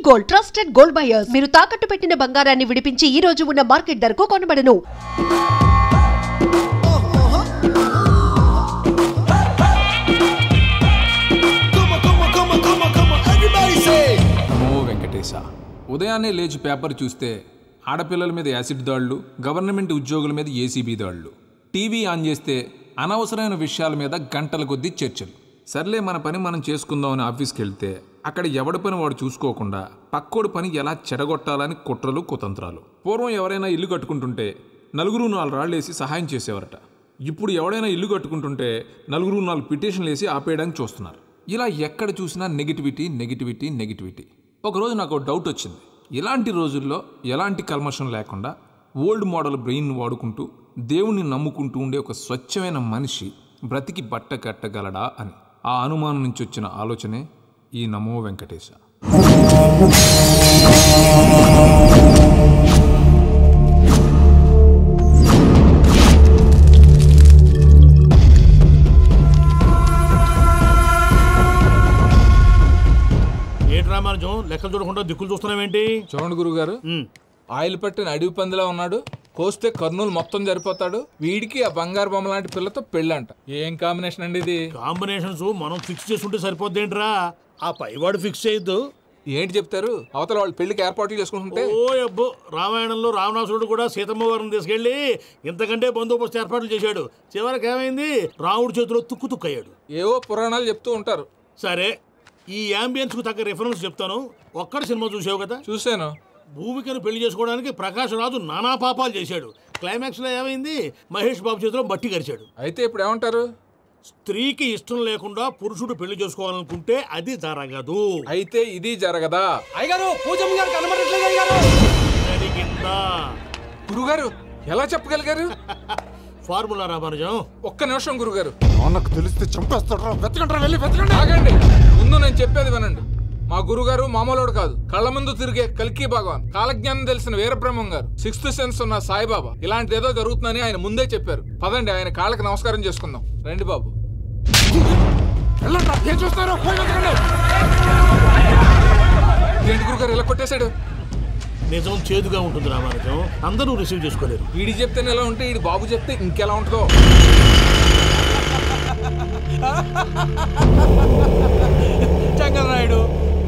Gold, trusted gold buyers. మీరు తాకట్టు పెట్టిన బంగారాన్ని విడిపించి ఈ రోజు ఉన్న మార్కెట్ ధరకు కొనబడను. నమో వెంకటేశ. ఉదయాన్నే లేచి పేపర్ చూస్తే ఆడపిల్లల మీద యాసిడ్ దాడులు, గవర్నమెంట్ ఉద్యోగుల మీద ఏసీబీ దాడులు, టీవీ ఆన్ చేస్తే అనవసరమైన విషయాల మీద గంటల కొద్దీ చర్చలు. సర్లే మన పని మనం చేసుకుందామని ఆఫీస్కి వెళ్తే అక్కడ ఎవడి పని వాడు చూసుకోకుండా పక్కోడి పని ఎలా చెడగొట్టాలని కుట్రలు కుతంత్రాలు. పూర్వం ఎవరైనా ఇల్లు కట్టుకుంటుంటే నలుగురు 4 రాళ్ళేసి సహాయం చేసేవారట. ఇప్పుడు ఎవడైనా ఇల్లు కట్టుకుంటుంటే నలుగురు 4 పిటిషన్లు వేసి ఆపేయడానికి చూస్తున్నారు. ఇలా ఎక్కడ చూసినా నెగిటివిటీ నెగిటివిటీ నెగిటివిటీ. ఒకరోజు నాకు డౌట్ వచ్చింది. ఇలాంటి రోజుల్లో ఎలాంటి కల్మషం లేకుండా ఓల్డ్ మోడల్ బ్రెయిన్ వాడుకుంటూ దేవుణ్ణి నమ్ముకుంటూ ఉండే ఒక స్వచ్ఛమైన మనిషి బ్రతికి బట్ట కట్టగలడా అని. ఆ అనుమానం నుంచి వచ్చిన ఆలోచనే ఈ నమో వెంకటేశ. ఏంటి రామానుజం లెక్కలు చూడకుండా దిక్కులు చూస్తున్నావేంటి? చూడండి గురుగారు, ఆయిల్ పట్టిన అడవి పందిలా ఉన్నాడు. కోస్తే కర్నూలు మొత్తం సరిపోతాడు. వీడికి ఆ బంగారు బొమ్మ లాంటి పిల్లతో పెళ్ళంట. ఏం కాంబినేషన్ అండి ఇది? కాంబినేషన్స్ మనం ఫిక్స్ చేసుకుంటే సరిపోద్దేంట్రా? ఆ పైవాడు ఫిక్స్ చేయొద్దు. ఏంటి చెప్తారు? అవతల వాళ్ళు పెళ్లికి ఏర్పాట్లు చేసుకుంటుంటే. ఓ అబ్బో, రామాయణంలో రావణాసురుడు కూడా సీతమ్మ వారిని తీసుకెళ్లి ఇంతకంటే బందోబస్తు ఏర్పాట్లు చేశాడు. చివరికి ఏమైంది? రాముడి చేతిలో తుక్కు తుక్కయ్యాడు. ఏవో పురాణాలు చెప్తూ ఉంటారు. సరే, ఈ యాంబియన్స్ కు తగ్గ రిఫరెన్స్ చెప్తాను. ఒక్కడి సినిమా చూసావు కదా? చూశాను. భూమికను పెళ్లి చేసుకోవడానికి ప్రకాష్ రాజు నానా పాపాలు చేశాడు. క్లైమాక్స్ లో ఏమైంది? మహేష్ బాబు చేతిలో బట్టి గరిచాడు. అయితే ఇప్పుడు ఏమంటారు? స్త్రీకి ఇష్టం లేకుండా పురుషుడు పెళ్లి చేసుకోవాలనుకుంటే అది జరగదు. అయితే ఇది జరగదా? అయ్యగారు, పూజమ్మ గారు కనబడట్లేదు అయ్యగారు. జరిగిందా? గురుగారు ఎలా చెప్పగలిగారు? ఫార్ములా రామానుజం. ఒక్క నిమిషం గురుగారు. నాకు తెలిస్తే చంపేస్తాడు. వెతకండి, వెళ్ళి వెతకండి. ఆగండి, ముందు నేను చెప్పేది వినండి. మా గురుగారు మామూలుడు కాదు. కళ్ళ ముందు తిరిగే కల్కి భగవాన్, కాలజ్ఞానం తెలిసిన వీరబ్రహ్మం గారు, 6th సెన్స్ ఉన్న సాయిబాబా. ఇలాంటి ఏదో జరుగుతుందని ఆయన ముందే చెప్పారు. పదండి, ఆయన కాళ్ళకి నమస్కారం చేసుకుందాం. రండి బాబు. ఏం చూస్తారు? ఏంటి గురుగారు ఇలా కొట్టేశాడు? నిజం చేదుగా ఉంటుంది రామానుజం, అందరూ రిసీవ్ చేసుకోలేరు. వీడి చెప్తేనే ఎలా ఉంటే ఈడి బాబు చెప్తే ఇంకెలా ఉంటుందో. చంగలరాయుడు,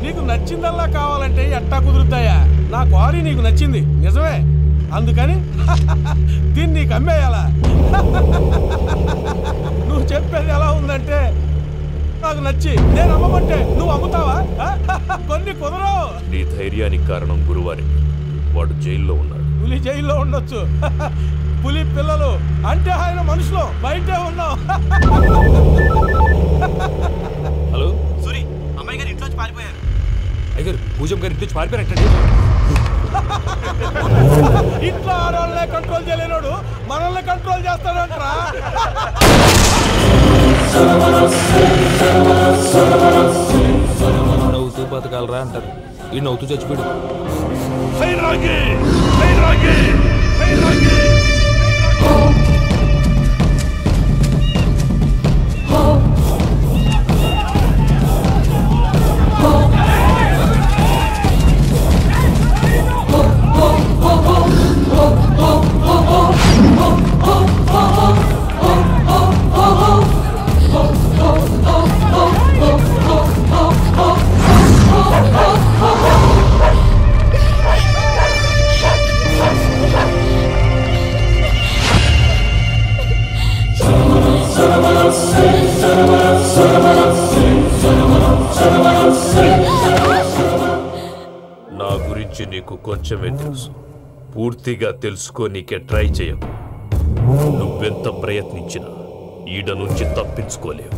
నీకు నచ్చిందల్లా కావాలంటే ఎట్టా కుదురుతాయా? నా క్వారీ నీకు నచ్చింది నిజమే, అందుకని దీన్ని నీకు అమ్మేయాలా? నువ్వు చెప్పేది ఎలా ఉందంటే నాకు నచ్చి నేను అమ్మమంటే నువ్వు అమ్ముతావా? కొన్ని కుదరవు. నీ ధైర్యానికి కారణం గురువారి. వాడు జైల్లో ఉన్నాడు. పులి జైల్లో ఉండొచ్చు, పులి పిల్లలు అంటే ఆయన మనుషులు బయటే ఉన్నావు. హలో సూరి, అమ్మాయి గారు ఇంట్లోంచి పారిపోయారు. అయ్యగారు, పూజమ్మ గారి ఇంట్లోంచి పారిపోయారంటండి. ఇంట్లో ఆడవాళ్ళనే కంట్రోల్ చేయలేనోడు మనల్ని కంట్రోల్ చేస్తాడంట్రా. నవ్వుతూ బతకాలరా అంటారు. ఈ నవ్వుతూ చచ్చిపోయాడు. నా గురించి నీకు కొంచెమే తెలుసు. పూర్తిగా తెలుసుకోనీకే ట్రై చేయకు. నువ్వెంత ప్రయత్నించినా ఈడ నుంచి తప్పించుకోలేవు.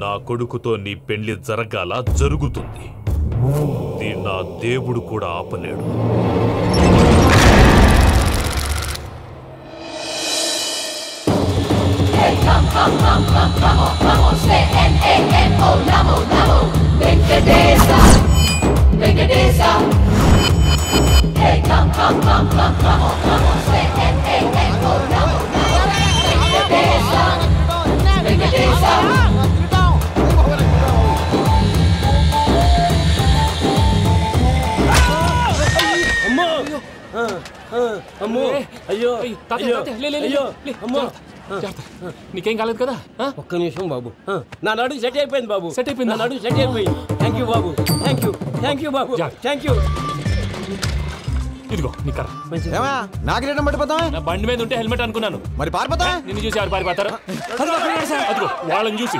నా కొడుకుతో నీ పెళ్లి జరగాల జరుగుతుంది. నా దేవుడు కూడా ఆపలేడు. Hey, come on, say N-A-N-O, Namo, Venkatesa, Venkatesa. అమ్మో అయ్యో నీకేం కాలేదు కదా? ఒక్క నిమిషం బాబు. నా నడు సెట్ అయిపోయింది బాబు. సెట్ అయిపోయింది. నా నడు సెట్ అయిపోయింది. Thank you Babu. Thank you Babu. Thank you. ఇదిగో నీ కర్ర. నాకు రేటం పట్టిపోతావా? నా బండి మీద ఉంటే హెల్మెట్ అనుకున్నాను. మరి పారిపోతా? నిన్ను చూసి ఆడు పారిపోతారు. అదిగో వాళ్ళని చూసి.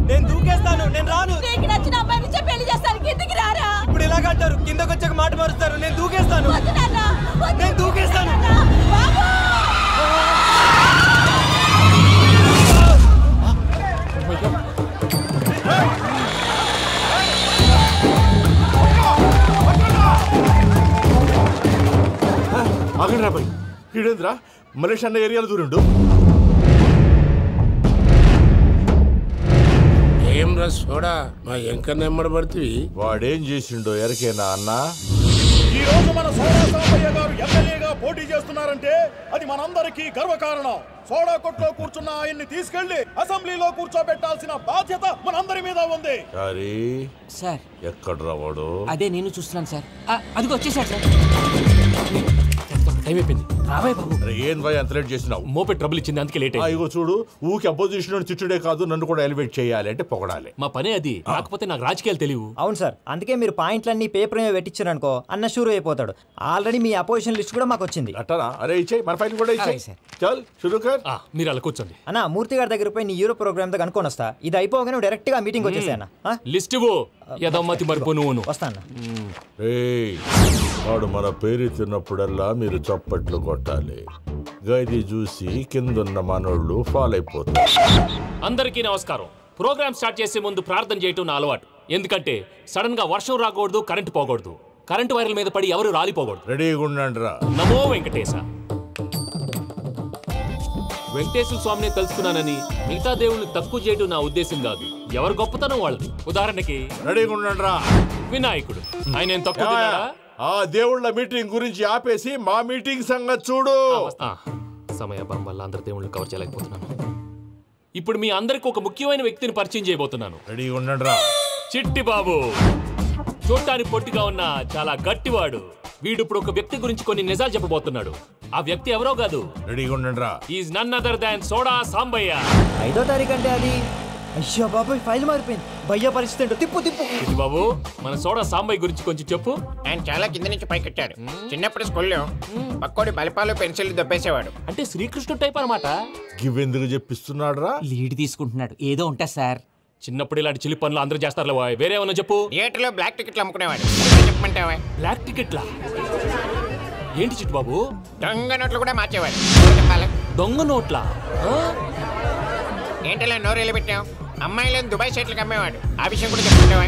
నేను దూకేస్తాను, నేను రాను. నీకు నచ్చిన అమ్మాయి నుంచే పెళ్లి చేస్తాను, కిందకి రారా. ఇప్పుడు ఇలాగంటారు, కిందకి వచ్చాక మాట మారుస్తారు. నేను దూకేస్తాను, నేను దూకేస్తాను. ఆగండి రా భయ్, ఈడేంద్రా మలేషియా అన్న ఏరియాలో దూరిండు. ఏం రస్ చూడా మా ఎంకర్ నెమ్మడి పడుతుంది. వాడేం చేసిండో ఎరకేనా అన్న? ఈ రోజు మన సోడా సాంబయ్య గారు ఎమ్మెల్యేగా పోటీ చేస్తున్నారంటే అది మనందరికీ గర్వకారణం. సోడా కొట్లో కూర్చున్న ఆయన్ని తీసుకెళ్లి అసెంబ్లీలో కూర్చోబెట్టాల్సిన బాధ్యత మనందరి మీద ఉంది. సార్ ఎక్కడ రావాడు? అదే నేను చూస్తున్నాను సార్. అదిగో వచ్చేసాడు సార్. టైం అయిపోయింది. రాబాయ్ బాబు. ఏం భయ్ అంత లేట్ చేసినావు? మోపే ట్రబుల్ ఇచ్చింది, అందుకే లేట్ అయింది. ఇగో చూడు, ఊకి అపోజిషన్ తిట్టుడే కాదు, నన్ను కూడా ఎలివేట్ చేయాలి అంటే పొగడాలి. మా పనే అది. కాకపోతే నాకు రాజకీయాలు తెలియవు. అవును సార్, అందుకే మీరు పాయింట్లన్నీ పేపర్ మీద పెట్టించారనుకో అన్న షూర్ అయిపోతాడు. ఆల్రెడీ మీ అపోజిషన్ లిస్ట్ కూడా మాకు వచ్చింది. అట్టనా? అరే ఇచ్చేయి, మన ఫైల్ కూడా ఇచ్చేయి. చల్ షురూ కర్. మీరు అలా కూర్చోండి. అన్న మూర్తి గారి దగ్గర పోయి నీ యూరో ప్రోగ్రామ్ తో కనుక్కొని వస్తా. ఇది అయిపోగానే డైరెక్ట్ గా మీటింగ్ వచ్చేసాయి అన్న. లిస్ట్ యదమ్మతి మరిపో నువ్వు. వస్తాను. వాడు మన పేరు తిన్నప్పుడల్లా మీరు చప్పట్లు కొట్టాలి. గది చూసి కిందున్న మనోళ్ళు ఫాలో అయిపోతారు. అందరికీ నమస్కారం. ప్రోగ్రామ్ స్టార్ట్ చేసే ముందు ప్రార్థన చేయటం నా అలవాటు. ఎందుకంటే సడన్ గా వర్షం రాకూడదు, కరెంట్ పోకూడదు, కరెంట్ వైర్ల మీద పడి ఎవరు రాలిపోకూడదు. రెడీగా ఉండండి రా. నమో వెంకటేశ. వెంకటేశ్వర స్వామిని తెలుసుకున్నానని మిగతా దేవుళ్ళని తక్కువ చేయడం నా ఉద్దేశం కాదు. ఎవరు గొప్పతనం వాళ్ళది. ఉదాహరణకి రెడీగా ఉండండి రా. వినాయకుడు, ఆయన ఏం తక్కువ తిన్నాడా? ఆ దేవుళ్ళ మీటింగ్ గురించి ఆపేసి మా మీటింగ్ సంగతి చూడు. సమయాభావం వల్ల అందరి దేవుళ్ళని కవర్ చేయలేకపోతున్నాను. ఇప్పుడు మీ అందరికి ఒక ముఖ్యమైన వ్యక్తిని పరిచయం చేయబోతున్నాను. రెడీగా ఉండండి రా. చిట్టి బాబు. చూడటానికి పొట్టిగా ఉన్న చాలా గట్టివాడు. వీడు ఇప్పుడు ఒక వ్యక్తి గురించి కొన్ని నిజాలు చెప్పబోతున్నాడు. ఆ వ్యక్తి ఎవరో కాదు. రెడీగా ఉండండి రా. Is none other than Soda Sambayya. 5వ తారీఖు అంటే అది. అయ్యో బాబాయ్, ఫైల్ మారిపోయింది. భయ్య పరిస్థితి ఏంటో తిప్పు తిప్పు. చిట్టి బాబు, మన సోడా సాంబయ్య గురించి కొంచెం చెప్పు. ఆయన చాలా కింద నుంచి పైకెట్టాడు. చిన్నప్పుడు స్కూల్లో పక్కోడి బలిపాలు పెన్సిల్ దొబ్బేసేవాడు. అంటే శ్రీకృష్ణుడు టైప్ అనమాట. గివెందుకు చెప్పిస్తున్నాడు రా? లీడ్ తీసుకుంటున్నాడు. ఏదో ఉంటా సార్. చిన్నప్పుడు ఇలాంటి చిలి పనులు అందరూ చేస్తారు. వేరే ఏమన్నా చెప్పు. థియేటర్లో బ్లాక్ టికెట్లు అమ్ముకునేవాడు. చెప్పమంటావా? బ్లాక్ టికెట్లా? ఏంటి చిట్టు బాబు? దొంగ నోట్లు కూడా మార్చేవాడు. దొంగ నోట్లా? ఏంటలా నోరేళ్ళు పెట్టావు? అమ్మాయిలను దుబాయ్ షర్ట్లకు అమ్మేవాడు. ఆ విషయం కూడా చెప్పమంటావా?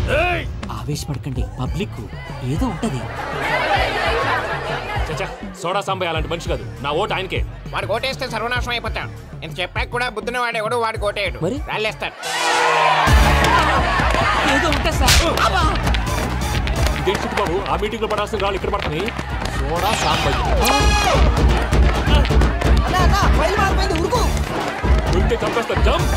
ఆవేశపడకండి, పబ్లిక్ ఏదో ఉంటది. సోడా సాంబయ్య అలాంటి మనిషి కాదు. నా ఓటు ఆయనకే. వాడు ఓటేస్తే సర్వనాశనం అయిపోతాడు. ఇంత చెప్పాక కూడా బుద్ధిన వాడు ఎవడు వాడు ఓటేయడు. రాళ్ళేస్తాడు. ఇదేంటి చిట్టు బాబు, ఆ మీటింగ్ లో పడాల్సిన రాళ్ళు ఇక్కడ పడుతుంది. సోడా సాంబయ్య ఉంటే చంపేస్తారు. జంప్.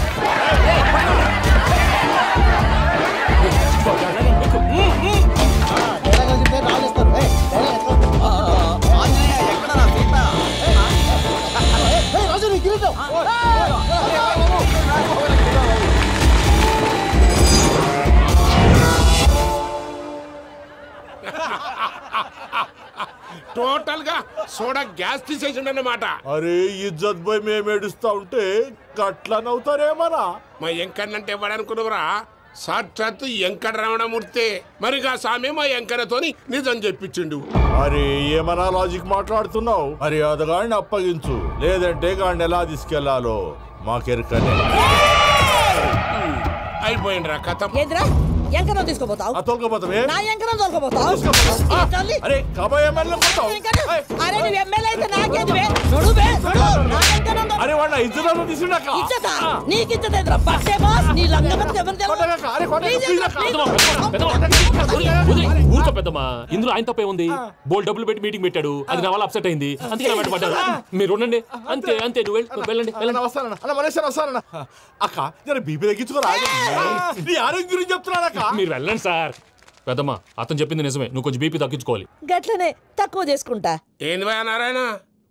టోటల్ గా సోడా గ్యాస్ తీసేసిండు అన్నమాట. అరే ఇజ్జత్ పోయి మేము ఏడుస్తా ఉంటే గట్లా నవ్వుతారేమరా? మా ఎంకన్నంటే ఎవడనుకున్నావురా? సాక్షాత్తు ఎంకట రమణమూర్తి. మరిగా సామె మా ఎంకరతోని నిజం చెప్పించిండు. అరే ఏమన్నా లాజిక్ మాట్లాడుతున్నావు? అరే అదగాడిని అప్పగించు, లేదంటే గాడిని ఎలా తీసుకెళ్లాలో మాకెరకనే. అయిపోయిండ్రా కథ. ఎంకరం తీసుకోపోతావు? తోలుకోపోతావే? నా ఎంకరం తోలుకోపోతావు? అరే కాబోయే ఎమ్మెల్యే పోతావు. అరే నువ్వు ఎమ్మెల్యే అయితే నాకేది? నా ఎంకరం అరే వాడు నా ఇద్దరు తీసుకున్నాక నీకు ఇచ్చదేద్రా పట్టే బాస్ నీ లంగమతి ఊరుకో పెద్దమ్మా, ఇందులో ఆయన తప్పే ఉంది. బోల్ డబ్బులు పెట్టి మీటింగ్ పెట్టాడు, అది నా వల్ల అప్సెట్ అయింది, అందుకే నా వెంట పడ్డారు. మీరు ఉండండి, అంతే అంతే. నువ్వు వెళ్ళండి. అక్క జర బీపీ తగ్గించుకోరా, నీ ఆరోగ్యం గురించి చెప్తున్నాను అక్క. మీరు వెళ్ళండి సార్. పెద్దమ్మా, అతను చెప్పింది నిజమే, నువ్వు కొంచెం బీపీ తగ్గించుకోవాలి. గట్లనే తక్కువ చేసుకుంటా. ఏంది భయ నారాయణ,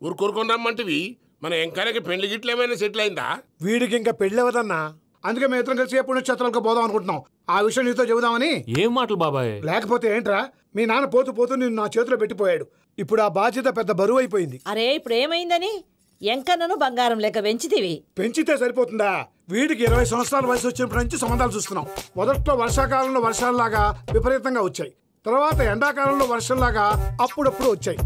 ఊరుకూరుకొని రమ్మంటివి? మన ఎంకనకి పెళ్లి గిట్లు ఏమైనా సెటిల్ అయిందా? వీడికి ఇంకా పెళ్లి అవ్వదన్నా, అందుకే మేము ఇద్దరం కలిసి పుణ్యక్షేత్రాలకు పోదాం అనుకుంటున్నాం. ఆ విషయం నీతో చెబుదామని. ఏం మాటలు బాబాయ్? లేకపోతే ఏంట్రా, మీ నాన్న పోతూ పోతూ నిన్ను నా చేతిలో పెట్టిపోయాడు. ఇప్పుడు ఆ బాధ్యత పెద్ద బరువు అయిపోయింది. అరే ఇప్పుడు ఏమైందని ఎంకన్నను బంగారం లెక్క పెంచితివి. పెంచితే సరిపోతుందా? వీడికి 20 సంవత్సరాల వయసు వచ్చినప్పటి నుంచి సంబంధాలు చూస్తున్నాం. మొదట్లో వర్షాకాలంలో వర్షాలలాగా విపరీతంగా వచ్చాయి, తర్వాత ఎండాకాలంలో వర్షంలాగా అప్పుడప్పుడు వచ్చాయి.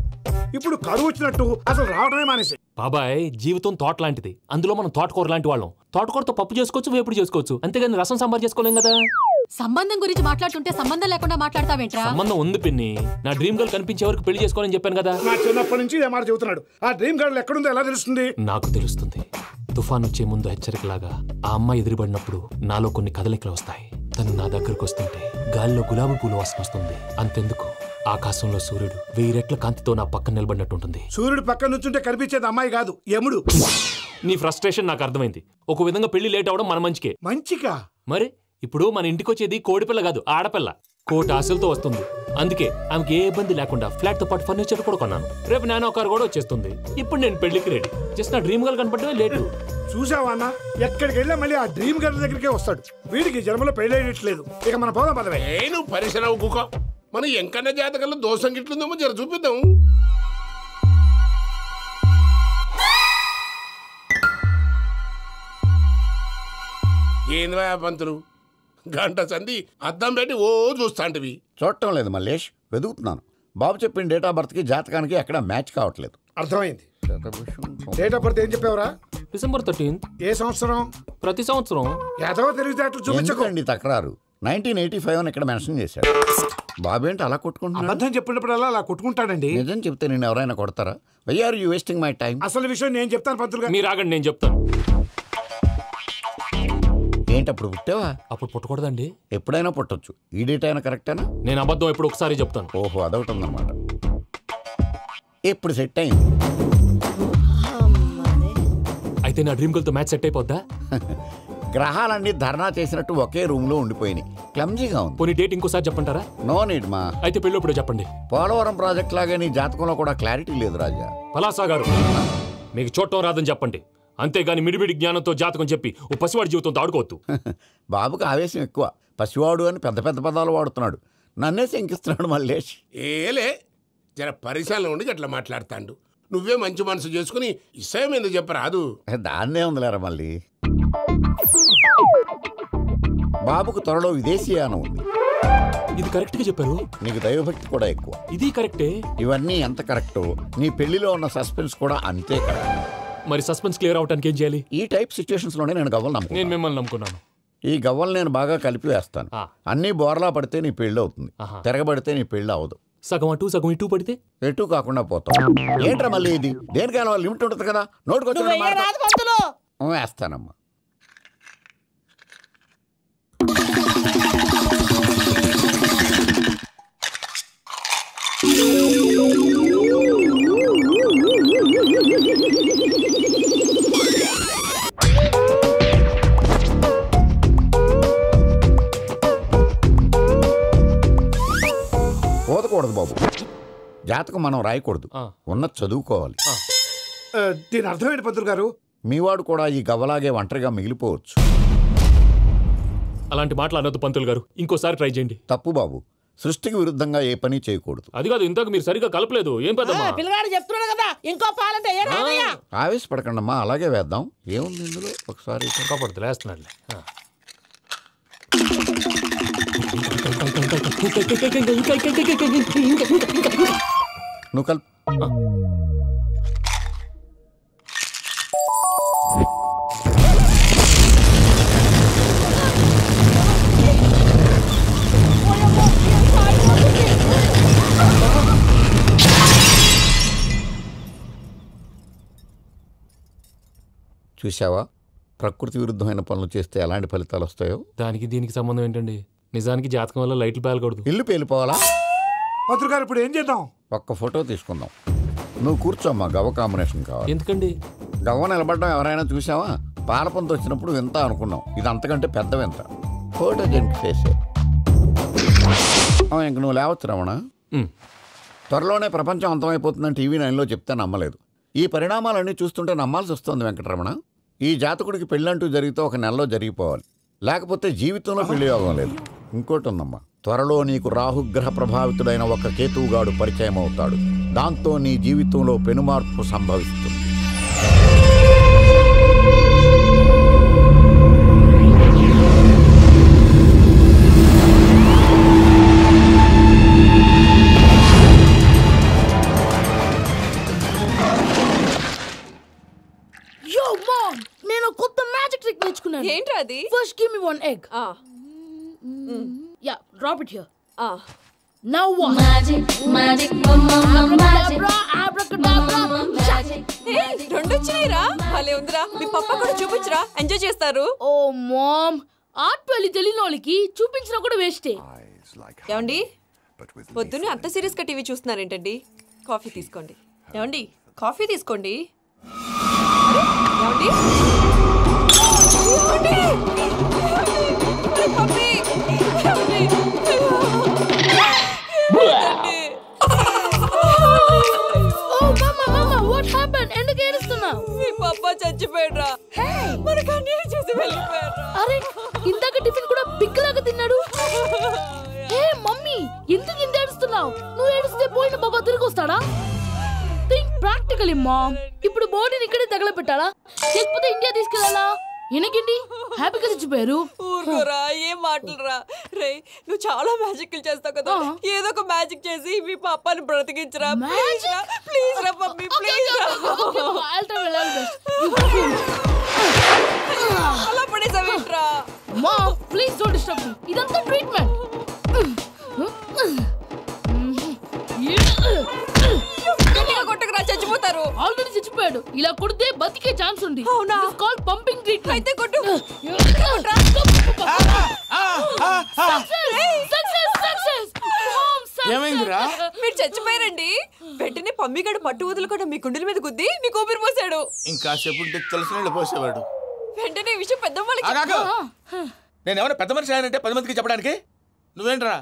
ఇప్పుడు కరువు వచ్చినట్టు అసలు రావడమే మానేసి. బాబాయ్, జీవితం తోట లాంటిది, అందులో మనం తోటకూర లాంటి వాళ్ళం. తోటకూరతో పప్పు చేసుకోవచ్చు, వేపుడు చేసుకోవచ్చు, అంతేగాని రసం సాంబార్ చేసుకోలేం కదా. సంబంధం గురించి మాట్లాడుతుంటే సంబంధం లేకుండా మాట్లాడతావేంట్రా? సంబంధం ఉంది పిన్ని, నా డ్రీమ్ గర్ల్ కనిపించే వరకు పెళ్లి చేసుకోవాలని చెప్పాను కదా. నా చిన్నప్పటి నుంచి ఏ మాట చెబుతున్నాడు. ఆ డ్రీమ్ గర్ల్ ఎక్కడుందో ఎలా తెలుస్తుంది? నాకు తెలుస్తుంది. తుఫాన్ వచ్చే ముందు హెచ్చరికలాగా ఆ అమ్మాయి ఎదురుపడినప్పుడు నాలో కొన్ని కదలికలు వస్తాయి. తను నా దగ్గరకు వస్తుంటే గాలిలో గులాబీ పూలు వాసన వస్తుంది. అంతెందుకు, ఆకాశంలో సూర్యుడు 1000 రెట్ల కాంతితో నా పక్కన నిలబడినట్టుంటుంది. సూర్యుడు పక్కన నుంచుంటే కనిపించేది అమ్మాయి కాదు, యముడు. నీ ఫ్రస్ట్రేషన్ నాకు అర్థమైంది. ఒక విధంగా పెళ్లి లేట్ అవడం మన మంచికే. మంచిగా? మరి ఇప్పుడు మన ఇంటికి వచ్చేది కోడిపిల్ల కాదు, ఆడపిల్ల. కోటి ఆశలతో వస్తుంది. అందుకే ఆమెకి ఏ ఇబ్బంది లేకుండా ఫ్లాట్ తో పాటు ఫర్నిచర్ కూడా కొన్నాను. రేపు నానో కారు కూడా వచ్చేస్తుంది. ఇప్పుడు నేను పెళ్లికి రెడీ. జస్ట్ నా డ్రీమ్ గర్ల్ కనపడమే లేటు. చూసావా అన్న, ఎక్కడికి వెళ్ళా మళ్ళీ ఆ డ్రీమ్ గర్ల్ దగ్గరికే వస్తాడు. వీడికి జన్మలో పెళ్ళేయట్లేదు. ఇక మన పోదాం పదవే. నువ్వు పరిశ్రమ కుక, మన ఎంకన్న జాతకంలో దోషం గిట్లుందేమో జర చూపిద్దాం. ఏంది పంతులు, గంట సంధి అద్దం పెట్టి ఓ చూస్తాంటివి? చూడటం లేదు మల్లేష్, వెతుకుతున్నాను. బాబు చెప్పిన డేట్ ఆఫ్ బర్త్కి జాతకానికి ఎక్కడ మ్యాచ్ కావట్లేదు. అర్థమైంది. డేట్ ఆఫ్ బర్త్ ఏం చెప్పావురా? December 13th. ఏ సంవత్సరం? ప్రతి సంవత్సరం. ఏదో తెలివితేటలు చూపించకండి. తక్రారు 1985 అని ఇక్కడ మెన్షన్ చేశాడు. బాబు ఏంటి అలా కొట్టుకుంటున్నాడు? అబద్ధం చెప్పినప్పుడల్లా అలా కొట్టుకుంటాడండి. నిజం చెప్తే నేను ఎవరైనా కొడతారా? Why are you wasting my time? అసలు విషయం నేను చెప్తాను పంతులు గారు. మీరు ఆగండి, నేను చెప్తాను. ఏంటి అప్పుడు పుట్టావా? అప్పుడు పుట్టకూడదండి. ఎప్పుడైనా పుట్టొచ్చు. ఈ డేట్ అయినా కరెక్టేనా? నేను అబద్ధం ఎప్పుడు ఒకసారి చెప్తాను. ఓహో, అదొకటి ఉందన్నమాట. ఎప్పుడు సెట్ అయింది? అయితే నా డ్రీమ్ గర్ల్ తో మ్యాచ్ సెట్ అయిపోద్దా? గ్రహాలన్నీ ధర్నా చేసినట్టు ఒకే రూమ్ లో ఉండిపోయినాయి. క్లమ్జీగా ఉంది. పోనీ డేట్ ఇంకోసారి చెప్పంటారా? నో నీడ్ మా. అయితే పెళ్ళప్పుడు చెప్పండి. పోలవరం ప్రాజెక్ట్ లాగే నీ జాతకంలో కూడా క్లారిటీ లేదు రాజా. పలాసా గారు, మీకు చూడటం రాదని చెప్పండి, అంతేగాని మిడిమిడి జ్ఞానంతో జాతకం చెప్పి ఓ పసివాడి జీవితంతో ఆడుకోవద్దు. బాబుకి ఆవేశం ఎక్కువ. పసివాడు అని పెద్ద పెద్ద పదాలు వాడుతున్నాడు. నన్నే శంకిస్తున్నాడు మల్లేష్. ఏలే, జర పరిశ్రమలో ఉండి అట్లా మాట్లాడతాడు. నువ్వే మంచి మనసు చేసుకుని ఇష్టం ఎందుకు చెప్పరాదు? దాన్నే ఉందిలేరా మళ్ళీ. బాబుకు త్వరలో విదేశీయానం ఉంది. ఇది కరెక్ట్ గా చెప్పారు. నీకు దైవభక్తి కూడా ఎక్కువ. ఇది కరెక్టే. ఇవన్నీ ఎంత కరెక్టో నీ పెళ్లిలో ఉన్న సస్పెన్స్ కూడా అంతే కరెక్ట్. మరి సస్పెన్స్ క్లియర్ అవడానికి ఏం చేయాలి? ఈ టైప్ సిచ్యువేషన్స్ లోనే నేను గవ్వలు నమ్ముకున్నాను. నేను మిమ్మల్ని నమ్ముకున్నాను. ఈ గవ్వలు నేను బాగా కలిపి వేస్తాను. అన్నీ బోర్లా పడితే నీ పెళ్లి అవుతుంది, తిరగబడితే నీ పెళ్లి అవదు. సగం అటు సగం ఇటు పడితే ఎటు కాకుండా పోతాం. ఏంట్రా మళ్ళీ ఇది? దేనికైనా లిమిట్ ఉంటుంది కదా. నోటుకొచ్చి వేస్తానమ్మా. పోదకూడదు బాబు. జాతకం మనం రాయకూడదు, ఉన్న చదువుకోవాలి. దీని అర్థమేంటి పంతులు గారు? మీవాడు కూడా ఈ గవ్వలాగే ఒంటరిగా మిగిలిపోవచ్చు. అలాంటి మాటలు అనొద్దు పంతులు గారు, ఇంకోసారి ట్రై చేయండి. తప్పు బాబు, సృష్టికి విరుద్ధంగా ఏ పని చేయకూడదు. అది కాదు, ఇంతకు మీరు సరిగా కలపలేదు. ఏం పెద్దమ్మా? పిల్లగాడు చెప్తున్నాడు కదా, ఇంకో పాలంటే ఆవేశపడకండమ్మా, అలాగే వేద్దాం. ఏముంది ఇందులో? ఒకసారి పడుతుంది వేస్తున్నాడు. నువ్వు కల్ చూసావా ప్రకృతి విరుద్ధమైన పనులు చేస్తే ఎలాంటి ఫలితాలు వస్తాయో? దానికి దీనికి సంబంధం ఏంటండి? నిజానికి జాతకం వల్ల లైట్లు పేలకూడదు. ఇల్లు పేలిపోవాలా? పత్రికారు ఇప్పుడు ఏం చేద్దాం? ఒక్క ఫోటో తీసుకుందాం. నువ్వు కూర్చోమ్మా, గవ్వ కాంబినేషన్ కావాలి. ఎందుకండి? గవ్వ నిలబడడం ఎవరైనా చూసావా? పాలపంత వచ్చినప్పుడు వింత అనుకున్నాం, ఇది అంతకంటే పెద్ద వింత. ఫోటో జెంట్ ఫేసే. ఇంక నువ్వు లేవచ్చు రమణ. త్వరలోనే ప్రపంచం అంతమైపోతుందని టీవీ 9లో చెప్తే నమ్మలేదు. ఈ పరిణామాలన్నీ చూస్తుంటే నమ్మాల్సి వస్తుంది వెంకటరమణ. ఈ జాతకుడికి పెళ్ళంటూ జరిగితే ఒక నెలలో జరిగిపోవాలి, లేకపోతే జీవితంలో పెళ్లి యోగం లేదు. ఇంకోటి ఉందమ్మా, త్వరలో నీకు రాహుగ్రహ ప్రభావితుడైన ఒక కేతువుగాడు పరిచయం అవుతాడు. దాంతో నీ జీవితంలో పెనుమార్పు సంభవిస్తుంది. నేను కొత్త మ్యాజిక్ ట్రిక్ నేర్చుకున్నాను. ఏంట్రా అది? First give me one egg. Yeah, drop it here. Now what? Magic magic అబ్రాకడబ్రా అబ్రాకడబ్రా magic. రెండు వచ్చినాయిరా. భలే ఉందిరా. మీ పప్ప కూడా చూపించరా, ఎంజాయ్ చేస్తారు. ఓ మామ్, ఆర్ట్ పెళ్లి తెలియని వాళ్ళకి చూపించినా కూడా వేస్టే. ఏమండి, పొద్దున్నే అంత సీరియస్ గా టీవీ చూస్తున్నారేంటండి? కాఫీ తీసుకోండి. ఏమండి, కాఫీ తీసుకోండి. ఏమండి? ఎందుకు ఏడుస్తున్నావు? మీ పప్ప చచ్చిపోయాడురా. మనకు అన్యాయం చేసి వెళ్ళిపోయాడురా. అరే, ఇందాక టిఫిన్ కూడా పిక్కలాగా తిన్నాడు. హే మమ్మీ, ఎందుకు ఇంత ఏడుస్తున్నావు? నువ్వు ఏడిస్తే పోయిన బాబా తిరిగి వస్తాడా? Think practically ma'am. ఇప్పుడు బాడీని ఇక్కడే తగలబెట్టాలా, లేకపోతే ఇండియా తీసుకెళ్ళాలా? ఎనకండి హ్యాపీగా చచ్చిపోయారు. ఊరుకోరా, ఏం మాటలురా. రే, నువ్వు చాలా మ్యాజిక్లు చేస్తావు కదా, ఏదో ఒక మ్యాజిక్ చేసి మీ పాపాని బ్రతికించరా. ప్లీజ్ రా మమ్మీ, ప్లీజ్ రా. అలా పడేసావేంట్రా? Mom please don't disturb me. ఇదంతా ట్రీట్మెంట్. కొట్టకరా, చచ్చిపోతారు. ఆల్రెడీ చచ్చిపోయాడు. ఇలా కొడితే బతికే ఛాన్స్ ఉంది. అవునా? This called pumping treatment. అయితే కొట్టు. ఏమైందిరా? మీరు చచ్చిపోయారండి. వెంటనే పమ్మిగాడు పట్టు వదులుకుండా మీ గుండెల మీద గుద్ది మీకు ఊపిరి పోసాడు. ఇంకా చెప్పుంటే తెలిసిన పోసేవాడు. వెంటనే ఈ విషయం పెద్ద నేను ఎవరైనా పెద్ద మనిషి అయ్యానంటే 10 మందికి చెప్పడానికి. నువ్వేంట్రా,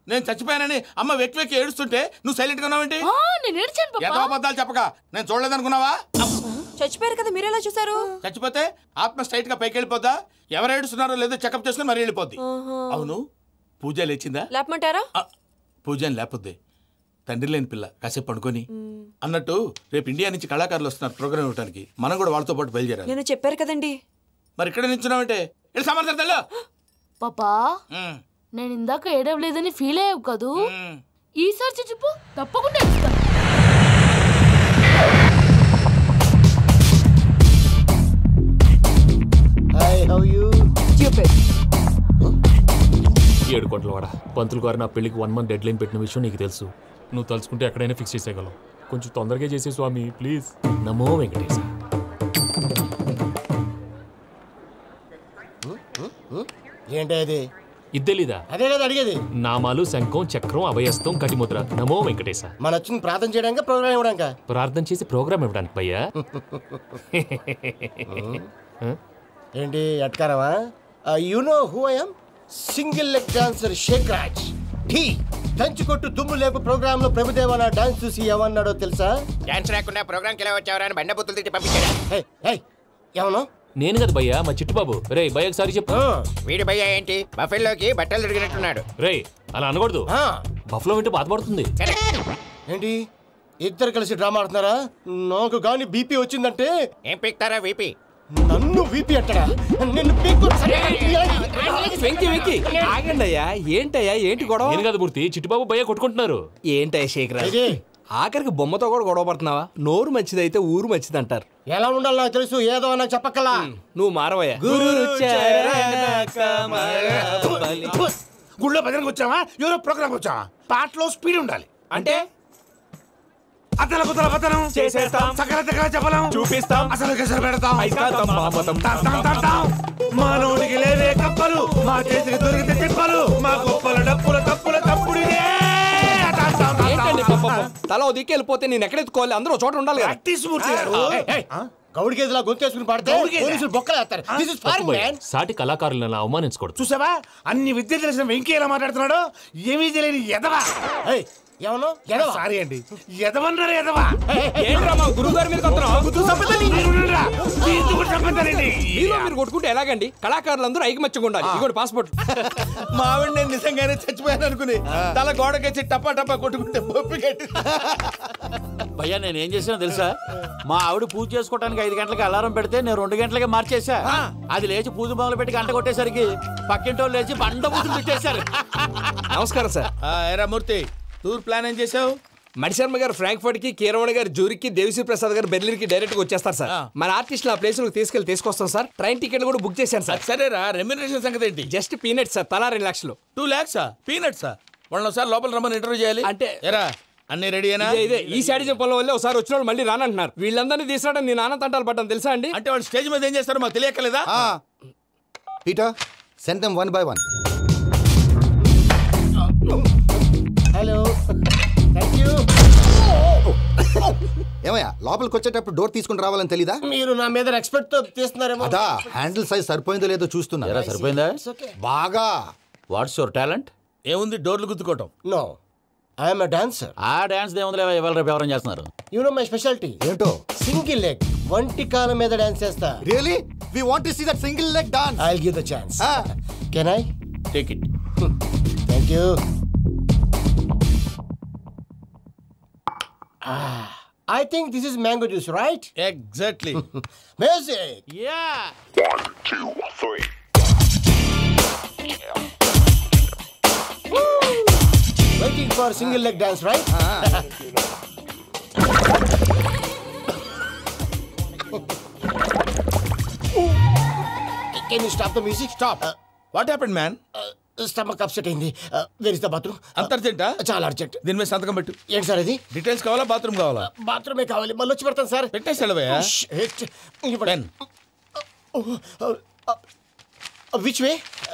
నేను చచ్చిపోయానని అమ్మ వెక్కి వెక్కి ఏడుస్తుంటే నువ్వు సైలెంట్ గా ఉన్నావేంటి? నేను ఏడ్చాను పాపా. ఏదో అబద్ధాలు చెప్పక. నేను చూడలేదనుకున్నావా? చచ్చిపోయారు కదా, మీరెలా చూసారు? చచ్చిపోతే ఆత్మ స్ట్రైట్ గా పైకి వెళ్ళిపోద్దా? ఎవరు ఏడుస్తున్నారో లేదో చెకప్ చేసుకుని మరీ వెళ్ళిపోద్ది. అవును, పూజ లేచిందా? లేపమంటారా? పూజ లేకపోద్ది. తండ్రి లేని పిల్ల, కాసేపు పడుకొని. అన్నట్టు రేపు ఇండియా నుంచి కళాకారులు వస్తున్నారు ప్రోగ్రామ్ ఇవ్వడానికి. మనం కూడా వాళ్ళతో పాటు బయలుదేరాలి. నేను చెప్పారు కదండి. మరి ఇక్కడ నించున్నావంటే సమాధానం. పాపా, నేను ఇందాక ఏడవలేదని ఫీల్ అయ్యావు కదూ? ఈసారి చచ్చిపో, తప్పకుండా ఏడుస్తా. ఏడు కోట్ల వాడ పంతులు గారు నా పెళ్లికి 1 month డెడ్ లైన్ పెట్టిన విషయం నీకు తెలుసు. నువ్వు తలుచుకుంటే ఎక్కడైనా ఫిక్స్ చేసేయగలవు. కొంచెం తొందరగా చేసే స్వామి ప్లీజ్. నమో వెంకటేశ. ఏంటి అది? ఇద్దెలీదా? అదే కదా అడిగేది. నామాలు, శంఖం, చక్రం, అభయస్తం, కటిముద్ర. నమో వెంకటేశ. మన వచ్చింది ప్రార్థన చేయడానికి, ప్రోగ్రామ్ ఇవ్వడానిక? ప్రార్థన చేసి ప్రోగ్రామ్ ఇవ్వడానికి భయ్యా. ఏంటి అట్కారమా? You know who I am? Single leg dancer Shaik Raj. టీ దంచుకొట్టు దుమ్ము లేపు ప్రోగ్రామ్ లో ప్రభుదేవ నా డాన్స్ చూసి ఏమన్నాడో తెలుసా? డాన్స్ రాకుండా ప్రోగ్రామ్ కి ఎలా వచ్చావరా అని బండ బుద్ధులు తిట్టి పంపించాడు. ఏమన్నా? నేను కదా భయ్యా, మా చిట్టుబాబు. రే భయ్య ఒకసారి చెప్పు. వీడి భయ్య ఏంటి బఫెల్లోకి బట్టలు తిరిగినట్టున్నాడు. రే అలా అనకూడదు. బఫ్లో వింటే బాధపడుతుంది. ఏంటి ఇద్దరు కలిసి డ్రామా ఆడుతున్నారా? నాకు గాని బీపీ వచ్చిందంటే ఏం పీక్తారా వీపీ? నన్ను వీపీ అంటారా? నిన్ను ఆగండి అయ్యా. ఏంటయ్యా, ఏంటి గొడవ? నేను కదా మూర్తి, చిట్టుబాబు భయ్య కొట్టుకుంటున్నారు. ఏంటయ్యా శేఖర్, ఆఖరికి బొమ్మతో కూడా గొడవ పడుతున్నావా? నోరు మంచిదైతే ఊరు మంచిది అంటారు. ఎలా ఉండాలి నాకు తెలుసు, ఏదో నాకు చెప్పక్కలా. నువ్వు మారవయ్యా. గుళ్ళో భజనకు వచ్చావా, ఎవరో ప్రోగ్రామ్ వచ్చావా? పాటలో స్పీడ్ ఉండాలి. అంటే అతల కుతల పతనం చేసేస్తాం, సకల దగ్గర చెప్పలం చూపిస్తాం, అసలు గసలు పెడతాం, మానవుడికి లేవే కప్పలు, మా చేతికి దొరికితే తిప్పలు, మా గొప్పల డప్పుల తప్పుల తప్పుడు తల దిక్కి వెళ్ళిపోతే నేను ఎక్కడెత్తుకోవాలి? అందరూ చోట ఉండాలి కదా. గౌడి గేదెలా గొంతేసుకుని పడితే పోలీసులు బొక్కలేస్తారు. This is foreign, man. సాటి కళాకారులను అవమానించకూడదు. చూసావా అన్ని విద్య తెలిసిన వెంకీ ఎలా మాట్లాడుతున్నాడు? ఏమీ తెలియని ఎదవా. సారీ అండి, ఎదవన్నారు ఎదవా. మీరు కొట్టుకుంటే ఎలాగండి? కళాకారులందరూ ఐకమత్యంగా ఉండాలి. ఇదిగోండి పాస్పోర్ట్. మా ఆవిడ నేను నిజంగానే చచ్చిపోయాను అనుకుని తల గోడకొచ్చి టపా టపా కొట్టుకుంటే బొప్పి కట్టి. భయ్యా నేను ఏం చేసినా తెలుసా? మా ఆవిడ పూజ చేసుకోవడానికి 5 గంటలకి అలారం పెడితే నేను 2 గంటలకి మార్చేసా. అది లేచి పూజ మొదలు పెట్టి గంట కొట్టేసరికి పక్కింటి వాళ్ళు లేచి బండ పూజలు పెట్టేశారు. నమస్కారం సార్. ఏరా మూర్తి, టూర్ ప్లాన్ ఏం చేసావు? మణిశర్మ గారు ఫ్రాంక్ఫర్ట్ కి, కీరవాణి గారు జూరిక్ కి, దేవిశ్రీ ప్రసాద్ గారు బెర్లిన్ కి డైరెక్ట్ గా వచ్చేస్తారు సార్. మన ఆర్టిస్ట్ ఆ ప్లేస్ తీసుకొస్తాం సార్. ట్రైన్ టికెట్ కూడా బుక్ చేశాను సార్. సరేరా, రెమ్యూనరేషన్ సంగతి ఏంటి? జస్ట్ పీనట్స్ సార్, తలా 2 లక్షలు. 2 lakhs పీనట్సా? వాళ్ళని ఒకసారి లోపల రమ్మని ఇంటర్వ్యూ చేయాలి. అంటే ఎరా అన్ని రెడీయేనా? ఇదే ఈ శాడిజం పొలం వల్లే ఒకసారి వచ్చిన వాళ్ళు మళ్ళీ రానంటున్నారు. వీళ్ళందరినీ తీసుకురావడం నేను ఆనంద తంటాలు పడ్డాను తెలుసా అండి. అంటే వాళ్ళు స్టేజ్ మీద ఏం చేస్తారో మాకు తెలియక్కలేదా? Peter send them 1 by 1. Hello, thank you. ఏమయ్యా లోపలికి వచ్చేటప్పుడు డోర్ తీసుకుని రావాలని తెలీదా? మీరు నా మీద ఎక్స్పెక్ట్ తో తీస్తున్నారేమో. అదా హ్యాండిల్ సైజ్ సరిపోయిందో లేదో చూస్తున్నా. సరిపోయిందా? బాగా. What's your talent? ఏముంది, డోర్లు గుద్దుకోవటం. No, I'm a dancer. ఆ డాన్స్ దేవుందిలే, ఇవాళ రేపు ఎవరైనా చేస్తున్నారు. యు నో మై స్పెషాలిటీ ఏంటో? సింగిల్ లెగ్, వంటి కాలం మీద డాన్స్ చేస్తా. Really? We want to see that single leg dance. I will give the chance. Can I take it? Thank you. I think this is mango juice, right? Exactly. Music. Yeah. 1, 2, 3. Waiting for single leg dance, right? Can you stop the music? Stop. What happened, man? Stomach upset అయింది. Where is the bathroom? అంత అర్జెంటా? చాలా urgent. దీని మీద సంతకం పెట్టు. ఏంటి sir ఇది? డీటెయిల్స్ కావాలా, బాత్రూమ్ కావాలా? బాత్రూమే కావాలి. మళ్ళీ వచ్చి పెడతాను సార్. పెట్టేసాడవయ్యా. Which way?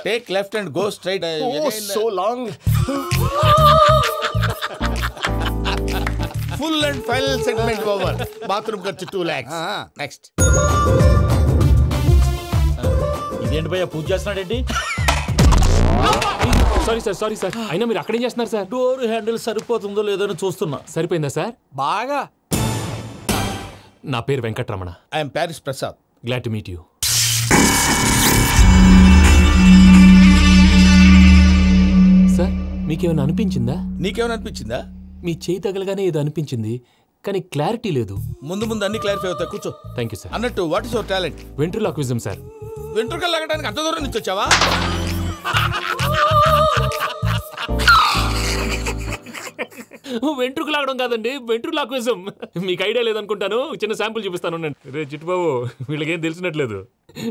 Take left and go straight. So long. Full and final segment over. Bathroom ఖర్చు 2 lakhs. నెక్స్ట్. ఇదేంటి భయ్యా పూజ చేస్తున్నాడేంటి? Sorry sir. అయినా మీరు అక్కడేం చేస్తున్నారు సార్? డోర్ హ్యాండిల్ సరిపోతుందో లేదో చూస్తున్నా. సరిపోయిందా సార్? బాగా. నా పేరు Venkataramana. I'm Paris Prasad. Glad to meet you. Sir మీకేమైనా అనిపించిందా? నీకేమైనా అనిపించిందా? మీ చేయి తగలగానే ఏదో అనిపించింది, కానీ క్లారిటీ లేదు. ముందు అన్ని క్లారిఫై అవుతాయి. కూర్చో. Thank you sir. అన్నట్టు what is your talent? Ventriloquism sir. వెంట్రుకలు లాగడానికి అంత దూరం నుంచి వచ్చావా? వెంట్రుకు లాగడం కాదండి, వెంట్రులాక్విజం. మీకు ఐడియా లేదనుకుంటాను. చిన్న శాంపుల్ చూపిస్తాను. రే చిట్టుబాబు, వీళ్ళకేం తెలిసినట్లేదు.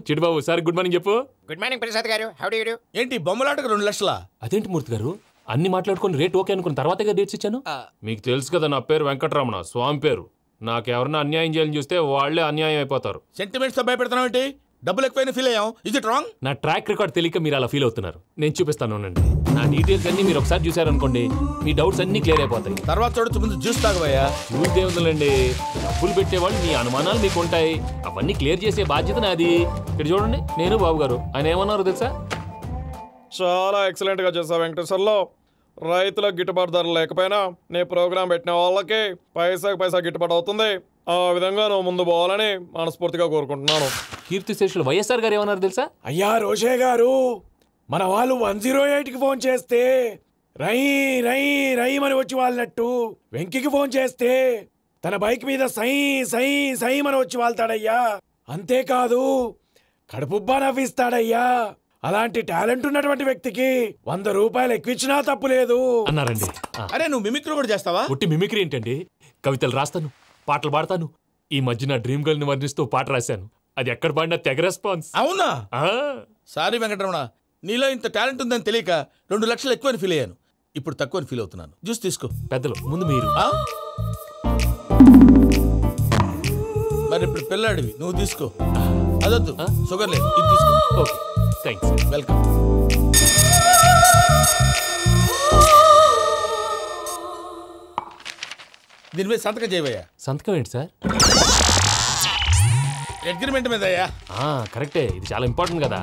చిట్టుబాబు సార్ గుడ్ మార్నింగ్ చెప్పు. Good morning Prasad garu. How do you do? ఏంటి బొమ్మలాటకు 2 లక్షలా? అదేంటి మూర్తి గారు, అన్ని మాట్లాడుకుని రేట్ ఓకే అనుకున్న తర్వాతగా డేట్స్ ఇచ్చాను. మీకు తెలుసు కదా నా పేరు వెంకటరమణ, స్వామి పేరు. నాకెవరన్నా అన్యాయం చేయాలని చూస్తే వాళ్లే అన్యాయం అయిపోతారు. సెంటిమెంట్స్ తో భయపెడతావు ఏంటి? డబ్బులు ఎక్కువైనా ఫీల్ అయ్యాం. Is it wrong? నా ట్రాక్ రికార్డ్ తెలియక మీరు అలా ఫీల్ అవుతున్నారు. నేను చూపిస్తాను. నా డీటెయిల్స్ అన్ని మీరు ఒకసారి చూసారనుకోండి, మీ డౌట్స్ అన్ని క్లియర్ అయిపోతాయి. తర్వాత చూడొచ్చు, ముందు జ్యూస్ తాగవయ్యా. జ్యూస్ దేవుందండి, డబ్బులు పెట్టేవాళ్ళు మీ అనుమానాలు మీకు ఉంటాయి. అవన్నీ క్లియర్ చేసే బాధ్యత నాది. ఇక్కడ చూడండి, నేను బాబు గారు. ఆయన ఏమన్నారు తెలుసా? చాలా ఎక్సలెంట్గా చేసావు వెంకటేశ్వర్లో. రైతులకు గిట్టుబాటు ధర లేకపోయినా నీ ప్రోగ్రాం పెట్టిన వాళ్ళకి పైసా గిట్టుబాటు అవుతుంది. ఆ విధంగా నువ్వు ముందు పోవాలని మనస్ఫూర్తిగా కోరుకుంటున్నాను. కీర్తిశేషులు వైఎస్ఆర్ గారు ఏమన్నారు తెలుసా? అయ్యా రోషే గారు, మన వాళ్ళు 108కి ఫోన్ చేస్తే రై రై రైమని వచ్చి వాళ్ళనట్టు, వెంకికి ఫోన్ చేస్తే తన బైక్ మీద సై సై సైమని వచ్చి వాళ్తాడయ్యా. అంతేకాదు కడుపుబ్బా నవ్విస్తాడయ్యా. అలాంటి టాలెంట్ ఉన్నటువంటి వ్యక్తికి 100 రూపాయలు ఎక్కువిచ్చినా తప్పు లేదు అన్నారండి. అరే నువ్వు మిమిక్రీ కూడా చేస్తావా? ఉట్టి మిమిక్రీ ఏంటండి, కవితలు రాస్తాను, పాటలు పాడతాను. ఈ మధ్య నా డ్రీమ్ గర్ల్ ని వర్ణిస్తూ పాట రాశాను. అది ఎక్కడ పాడినా తెగ రెస్పాన్స్. అవునా? సారీ వెంకటరమణ, నీలో ఇంత టాలెంట్ ఉందని తెలియక 2 లక్షలు ఎక్కువని ఫీల్ అయ్యాను. ఇప్పుడు తక్కువని ఫీల్ అవుతున్నాను. జ్యూస్ తీసుకో. పెద్దలు ముందు మీరు. మరి ఇప్పుడు పిల్లాడివి నువ్వు తీసుకో. అదొద్దు, షుగర్ లేదు, ఇది తీసుకో. Okay, thanks. వెల్కమ్. దీని మీద సంతకం చేయవయ్యా. సంతకం ఏంటి సార్? అగ్రిమెంట్ మీద అయ్యా. కరెక్టే, ఇది చాలా ఇంపార్టెంట్ కదా.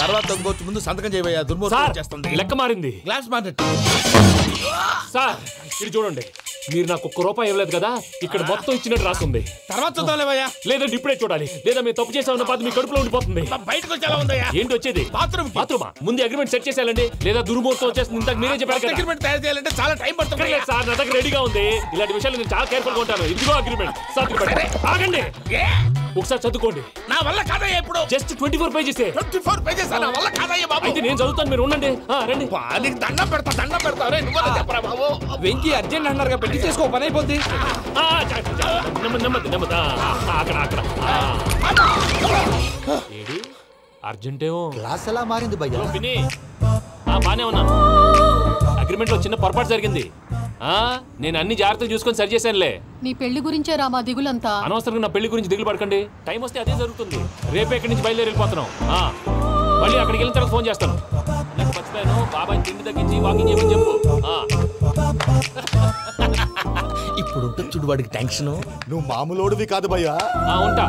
తర్వాత ఇంకొచ్చి ముందు సంతకం చేయవయ్యా. దుర్మోహం చేస్తుంది. లెక్క మారింది. గ్లాస్ మారినట్టు. సార్ ఇది చూడండి, మీరు నాకు ₹1 ఇవ్వలేదు కదా, ఇక్కడ మొత్తం ఇచ్చినట్టు రాస్తుంది. తర్వాత చూద్దాంలేవయ్యా. లేదంటే ఇప్పుడే చూడాలి, లేదా మీరు తప్పు చేసామన్న బాధ మీ కడుపులో ఉండిపోతుంది. బయటకు వచ్చేలా ఉందయ్యా. ఏంటి వచ్చేది? బాత్రూమా? ముందు అగ్రిమెంట్ సెట్ చేసేయాలండి, లేదా దుర్మూర్తం వచ్చేస్తుంది. ఇంతకు మీరే చెప్పారు కదా. అగ్రిమెంట్ తయారు చేయాలంటే చాలా టైం పడుతుంది సార్. నా దగ్గర రెడీగా ఉంది. ఇలాంటి విషయాలు నేను చాలా కేర్ఫుల్ గా ఉంటాను. ఇదిగో అగ్రిమెంట్. ఆగండి, ఒకసారి చదువుకోండి. నా వల్ల కాదయ్యా. ఇప్పుడు జస్ట్ 24 పేజెస్. 24 పేజెస్ నా వల్ల కాదయ్యా బాబు. అయితే నేను చదువుతాను, మీరు ఉండండి. రండి. నీకు దండం పెడతా. నువ్వు చెప్పరా బాబు. వెంకీ అర్జెంట్ అన్నారు, పెట్టి చేసుకో, పని అయిపోద్ది. నెమ్మది. అక్కడ ఏడి అర్జెంటేమో. క్లాస్ ఎలా మారింది భయ్యా? బానే ఉన్నాను. అగ్రిమెంట్ లో చిన్న పొరపాటు జరిగింది. నేను అన్ని జాగ్రత్తలు చూసుకొని సరి చేశానులే. నీ పెళ్లి గురించే రా మా దిగులంతా. అనవసరంగా నా పెళ్లి గురించి దిగులు పడకండి. టైం వస్తే అదే జరుగుతుంది. రేపే ఇక్కడి నుంచి బయలుదేరి వెళ్ళిపోతున్నాం. మళ్ళీ అక్కడికి వెళ్ళిన తర్వాత ఫోన్ చేస్తాను. నాకు మర్చిపోయాను, బాబాయ్ తిండి తగ్గించి వాకింగ్ చేయమని చెప్పు. ఇప్పుడు ఉంటుంది చూడు వాడికి టెన్షన్. నువ్వు మామూలోడివి కాదు భయ్యా. ఉంటా.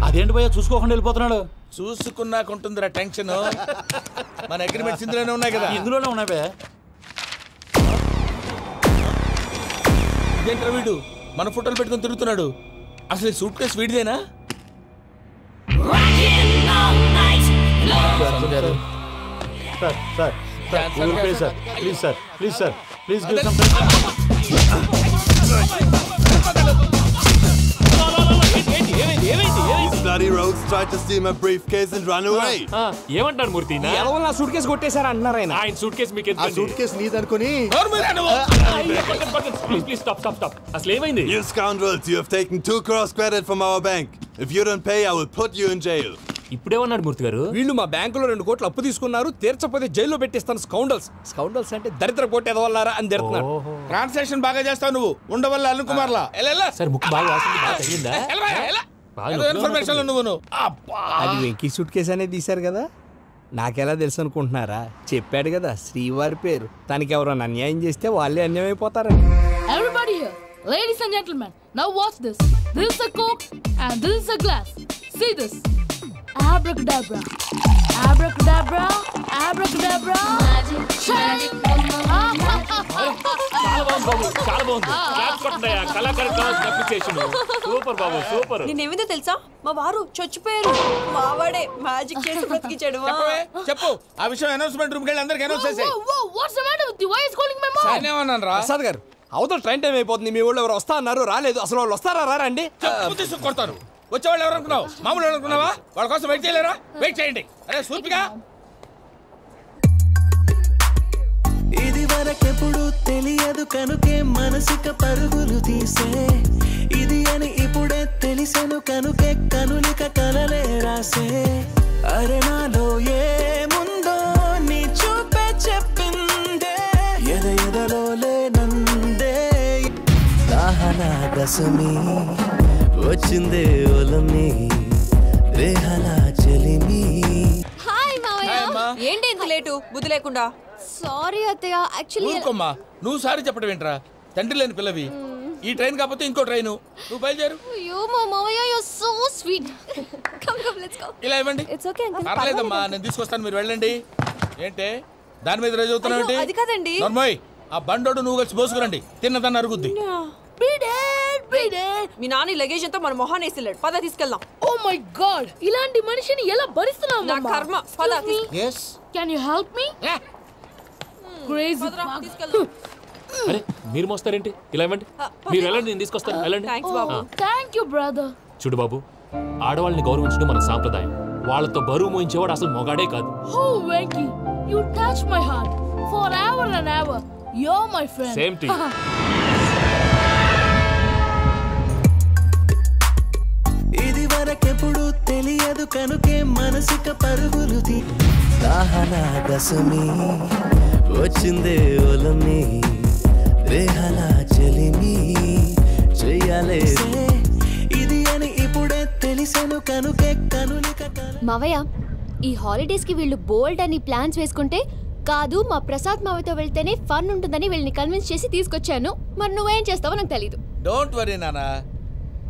అదేంటి భయ్యా చూసుకోకుండా వెళ్ళిపోతున్నాడు? చూసుకున్నాకుంటుందిరా టెన్షన్. మన అగ్రిమెంట్స్ ఇందులోనే ఉన్నాయి కదా. ఇందులోనే ఉన్నాయి భయ్యా. ఇదేంట్రా వీడు మన ఫోటోలు పెట్టుకుని తిరుగుతున్నాడు. అసలు సూట్ కేసు వీడిదేనా? Please bloody rogues tried to steal my briefcase and run away. ఏమంటారు మూర్తి? ఎవరు నా సూట్ కేసు కొట్టేశారు అంటున్నారు ఆయన. ఆయన సూట్ కేసు మీకు ఆ సూట్ కేసు నీదనుకుని. Please stop. అసలు ఏమైంది? You scoundrels, you have taken 2 crores credit from our bank. If you don't pay, I will put you in jail. ఇప్పుడేమన్నాడు మూర్తి గారు? వీళ్ళు మా బ్యాంకులో 2 కోట్లు అప్పు తీసుకున్నారు, తీర్చపోతే జైల్లో పెట్టిస్తాను. స్కౌండల్స్ అంటే దరిద్ర కోట ఎదవల్లారా అని తిడుతున్నాడు. ట్రాన్సాక్షన్ బాగా చేస్తావు నువ్వు. ఉండవల్ల అరుణ్ కుమార్ లా. సార్ ముక్కు బాగా వాసింది, బాగా తగిలిందా? ఇన్ఫర్మేషన్ నువ్వు. అది వెంకీ సూట్ కేసు అనేది తీశారు కదా, నాకెలా తెలుసు అనుకుంటున్నారా? చెప్పాడు కదా శ్రీవారి పేరు. తనకి ఎవరైనా అన్యాయం చేస్తే వాళ్ళే అన్యాయం అయిపోతారని. Everybody here, ladies and gentlemen, now watch this. This is a Coke and this is a glass. See this. Abracadabra. Abracadabra. Abracadabra. Magic. చాలా బాగుంది. క్లాప్స్ కొట్టండి. కళాకారు కావాల్సిన అప్రిసియేషన్. సూపర్ బాబు, సూపర్. నేనేమిందో తెలుసా, మా వారు చచ్చిపోయారు. మావాడే మ్యాజిక్ చేసి బ్రతికించాడు. చెప్పు ఆ విషయం. అనౌన్స్మెంట్ రూమ్ కి వెళ్ళి అందరికి అనౌన్స్ చేసేయ్. What's the matter with you? Why is calling my mom? నేనేమన్నాను రా ప్రసాద్ గారు, అవతల ట్రైన్ టైం అయిపోతుంది. మీ ఊళ్ళో ఎవరు వస్తా అన్నారు, రాలేదు. అసలు వాళ్ళు వస్తారా రారా అండి? తీసుకు కొడతారు. వచ్చేవాళ్ళు ఎవరు అనుకున్నావు? మామూలు అనుకున్నావా? వాళ్ళ కోసం వెయిట్ చేయలేరా? వెయిట్ చేయండి. అరే సూపిగా. ఇది వరకెప్పుడు తెలియదు కనుకే మనసుక పరుగులు తీసే, ఇది అని ఇప్పుడే తెలిసెను కనుకే కనులిక కలలే రాసే. అరే నాలో ఏముందో నీ చూపే చెప్పిందే, ఎదలో లేనందే. దాహనా దశమి వచ్చిందే ఒలమి, రేహలా చెలిమి. హాయ్ మావయ్య. ఏంటి ఇంత లేటు? బుద్ధి లేకుండా. సారీ అత్తయ్య. యాక్చువల్లీ ఊరుకోమ్మా, నువ్వు సారీ చెప్పడం ఏంట్రా? తండ్రి లేని పిల్లవి. ఈ ట్రైన్ కాకపోతే ఇంకో ట్రైన్. నువ్వు బయలుదేరు. అయ్యో మా మావయ్య, you are so sweet. Come let's go. ఇలా ఇవ్వండి. It's okay uncle. పర్లేదమ్మా, నేను తీసుకొస్తాను, మీరు వెళ్ళండి. ఏంటే దాని మీద రోజు అవుతున్నావు ఏంటి? అది కాదండి. నర్మోయ్, ఆ బండోడు నువ్వు కలిసి పోసుకురండి. తిన్నదాన్ని అరుగుద్ది. మీ నాని లగేజ్ అంతా మన మొహాన్ వేసిల్లాడు. పద తీసుకెళ్దాం. Oh my god, ఇలాంటి మనిషిని ఎలా భరిస్తున్నావు? నా కర్మ. పద. Yes. Can you help me? Crazy. అరే మీరు మోస్తారేంటి? ఇలా ఇవ్వండి. మీరు వెళ్ళండి, నేను తీసుకొస్తాను. వెళ్ళండి. Thank you brother. చూడు బాబు, ఆడవాళ్ళని గౌరవించడం మన సాంప్రదాయం. వాళ్ళతో బరువు మోయించేవాడు అసలు మొగాడే కాదు. Oh Venky, you touch my heart forever and ever. You're my friend. Same to you. ఇది వరకే ఇప్పుడు తెలియదు కనుకే మనసిక పరుగులు దాహలాగసమి వచ్చిందే ఒలమి రేహలా చెలిమి చెయ్యాలే ఇది అని ఇప్పుడే తెలిసెను కనుకే కనులిక మావయ్య ఈ హాలిడేస్ కి వీళ్ళు బోల్డ్ అని ప్లాన్స్ వేసుకుంటే కాదు మా ప్రసాద్ మావయ్యతో వెళ్తేనే ఫన్ ఉంటుందని వీళ్ళని కన్విన్స్ చేసి తీసుకొచ్చాను. మరి నువ్వేం చేస్తావో నాకు తెలీదు. డోంట్ వరీ నానా,